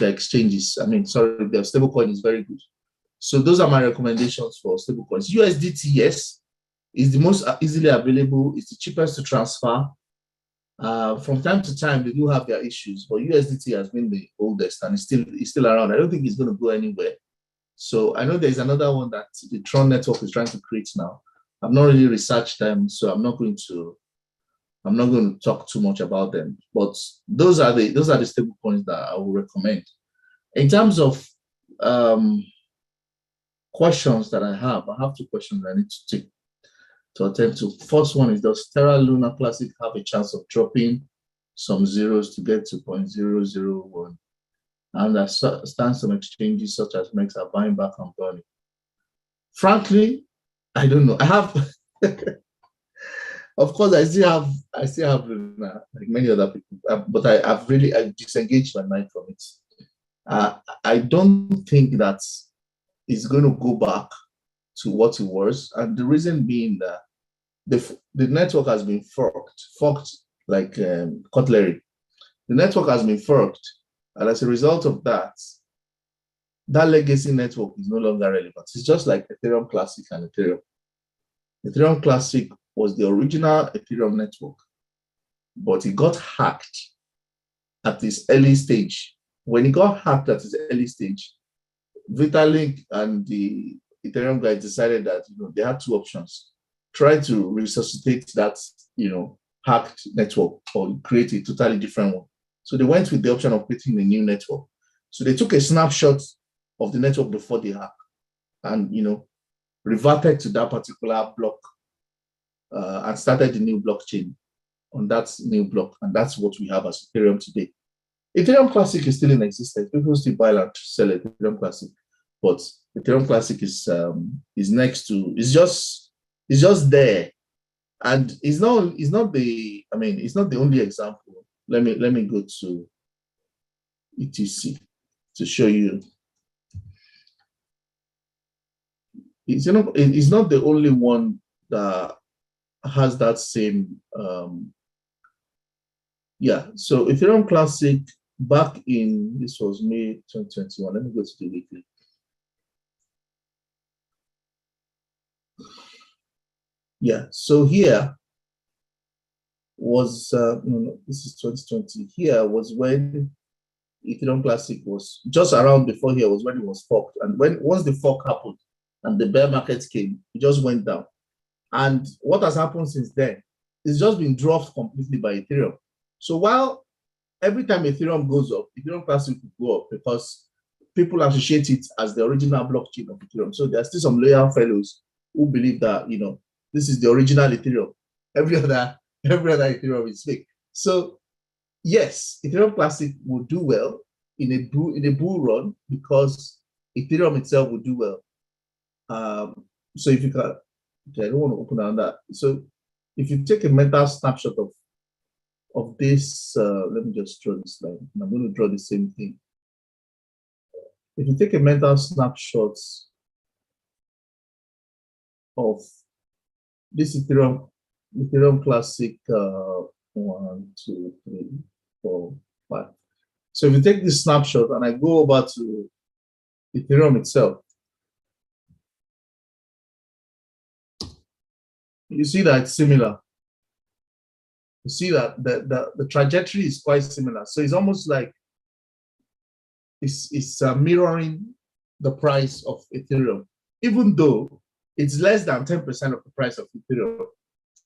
exchanges, their stablecoin is very good. So those are my recommendations for stablecoins. USDT, yes, is the most easily available, it's the cheapest to transfer. From time to time, they do have their issues, but USDT has been the oldest and it's still around. I don't think it's going to go anywhere. So I know there's another one that the Tron network is trying to create now. I've not really researched them, so I'm not going to talk too much about them. But those are the stable coins that I will recommend. In terms of questions that I have 2 questions I need to attend to. First one is, does Terra Luna Classic have a chance of dropping some zeros to get to 0.001? And I understand some exchanges such as MEX are buying back and burning. Frankly, I don't know. I have, of course, I still have Luna, like many other people, but I've disengaged my mind from it. I don't think that it's going to go back to what it was. And the reason being that the network has been forked like cutlery. The network has been forked, and as a result of that, that legacy network is no longer relevant. It's just like Ethereum Classic and Ethereum. Ethereum Classic was the original Ethereum network, but it got hacked at this early stage. When it got hacked at this early stage, Vitalik and the Ethereum guys decided that they had two options: try to resuscitate that hacked network or create a totally different one. So they went with the option of creating a new network. So they took a snapshot of the network before the hack and reverted to that particular block and started the new blockchain on that new block. And that's what we have as Ethereum today. Ethereum Classic is still in existence. People still buy and sell Ethereum Classic, but Ethereum Classic is next to, it's just there, and it's not the only example. Let me go to ETC to show you. It's not the only one that has that same yeah. So Ethereum Classic back in, this was May 2021. Let me go to the weekly. Yeah, so here was this is 2020. Here was when Ethereum Classic was just around before here was when it was forked. And once the fork happened and the bear market came, it just went down. And what has happened since then is just been dropped completely by Ethereum. So while every time Ethereum goes up, Ethereum Classic will go up because people associate it as the original blockchain of Ethereum. So there are still some loyal fellows who believe that this is the original Ethereum. Every other Ethereum is fake. So yes, Ethereum Classic will do well in a bull run because Ethereum itself will do well. So if you can, okay, I don't want to open on that. So if you take a mental snapshot of this, let me just draw this line. And I'm going to draw the same thing. If you take a mental snapshot of this Ethereum Classic 1, 2, 3, 4, 5. So if you take this snapshot and I go over to Ethereum itself, you see that it's similar. You see that the trajectory is quite similar. So it's almost like it's mirroring the price of Ethereum, even though it's less than 10% of the price of Ethereum.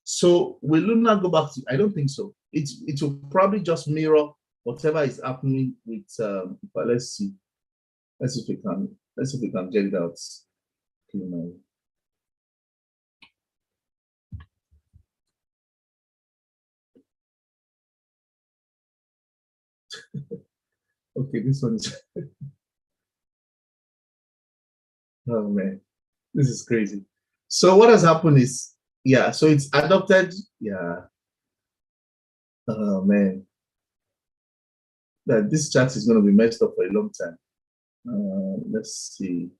So will Luna go back to? I don't think so. It will probably just mirror whatever is happening with. But let's see if we can get it out. Okay, this one is. Oh man, this is crazy. So what has happened is, yeah, so it's adopted, yeah. Oh man, that this chart is going to be messed up for a long time. Let's see,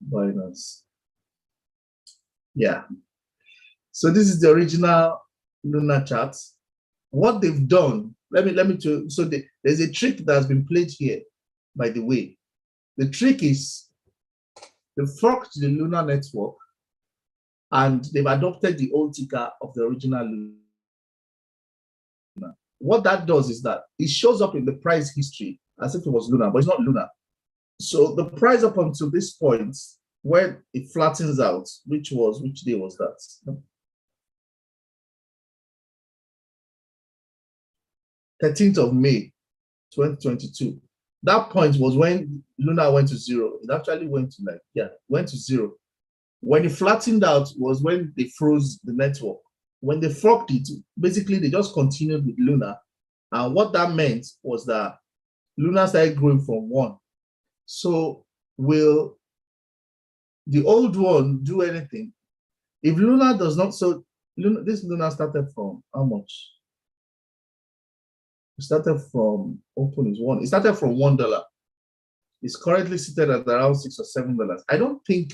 Binance. Yeah. So this is the original Luna chart. What they've done, let me tell you. So there's a trick that has been played here, by the way. The trick is they forked the Luna network and they've adopted the old ticker of the original Luna. What that does is that it shows up in the price history as if it was Luna, but it's not Luna. So the price up until this point, when it flattens out, which day was that? 13th of May, 2022. That point was when Luna went to zero. It actually went to zero. When it flattened out was when they froze the network. When they forked it, basically they just continued with Luna. And what that meant was that Luna started growing from 1. So will the old one do anything? If Luna does not, so this Luna started from how much? It started from open is 1. It started from $1. It's currently seated at around $6 or $7. I don't think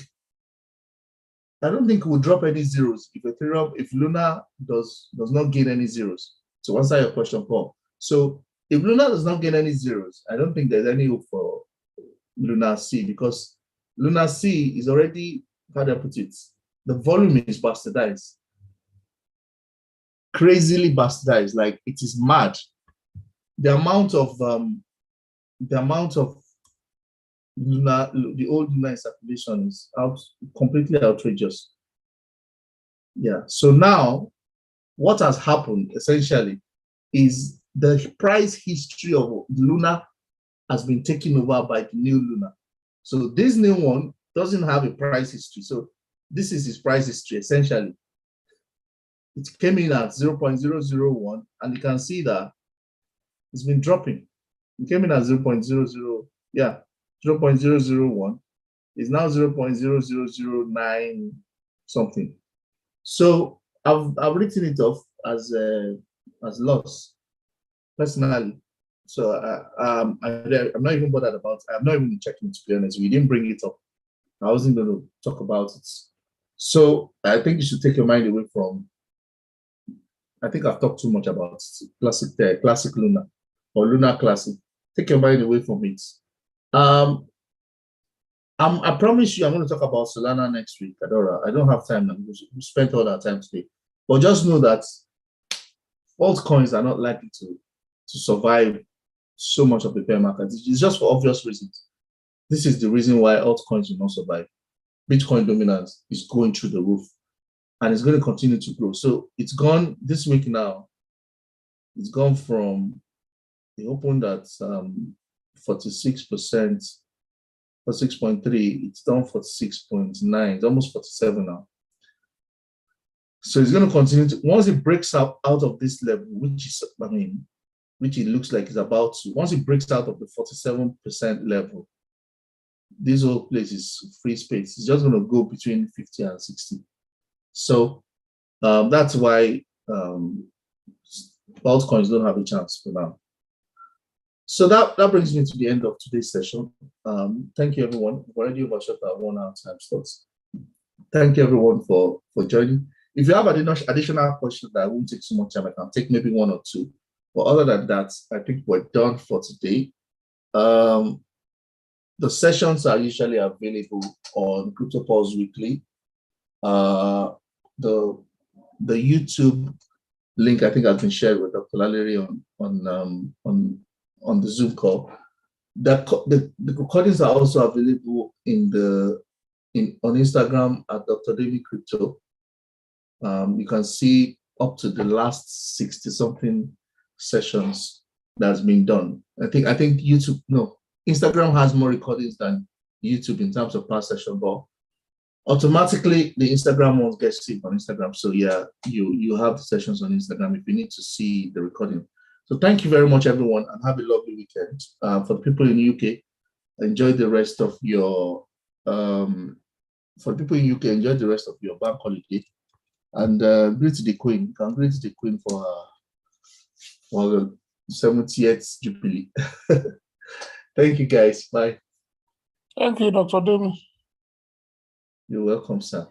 I don't think it will drop any zeros if Ethereum, if Luna does not gain any zeros. To answer your question, Paul. So if Luna does not gain any zeros, I don't think there's any hope for Luna C, because Luna C is already, how do I put it? The volume is bastardized. Crazily bastardized, like it is mad. The amount of Luna, the old Luna circulation is completely outrageous. Yeah. So now, what has happened essentially is the price history of Luna has been taken over by the new Luna. So this new one doesn't have a price history. So this is his price history essentially. It came in at 0.001, and you can see that it's been dropping. It came in at 0.00, yeah, 0.001. It's now 0.0009 something. So I've written it off as loss personally. So I'm not even bothered about it. I'm not even checking, to be honest. We didn't bring it up. I wasn't going to talk about it. So I think you should take your mind away from. I think I've talked too much about classic Luna or Luna Classic. Take your mind away from it. I promise you, I'm going to talk about Solana next week, Adora. I don't have time now. We spent all our time today. But just know that altcoins are not likely to survive so much of the bear market. It's just for obvious reasons. This is the reason why altcoins will not survive. Bitcoin dominance is going through the roof, and it's going to continue to grow. So it's gone this week now. It's gone from, it opened at 46%, for 6.3, it's down 46.9, it's almost 47 now. So it's going to continue to, once it breaks out of this level, which is, which it looks like it's about to, once it breaks out of the 47% level, this whole place is free space. It's just going to go between 50 and 60. So that's why altcoins don't have a chance for now. So that brings me to the end of today's session. Thank you, everyone. We've already overshot our 1 hour time slots. Thank you, everyone, for joining. If you have additional questions that won't take so much time, I can take maybe 1 or 2. But other than that, I think we're done for today. The sessions are usually available on CryptoPulse Weekly. The YouTube link, I think, has been shared with Dr. Lalleri on the Zoom call. The recordings are also available on Instagram at Dr. David Crypto. You can see up to the last 60-something sessions that's been done. I think YouTube, no, Instagram has more recordings than YouTube in terms of past session, but automatically the Instagram ones get saved on Instagram. So yeah, you have the sessions on Instagram if you need to see the recording. So thank you very much, everyone, and have a lovely weekend. For the people in the UK, enjoy the rest of your for the people in the UK, enjoy the rest of your bank holiday. And greet the Queen. You can greet the Queen for the 70th Jubilee. Thank you, guys. Bye. Thank you, Dr. Demi. You're welcome, sir.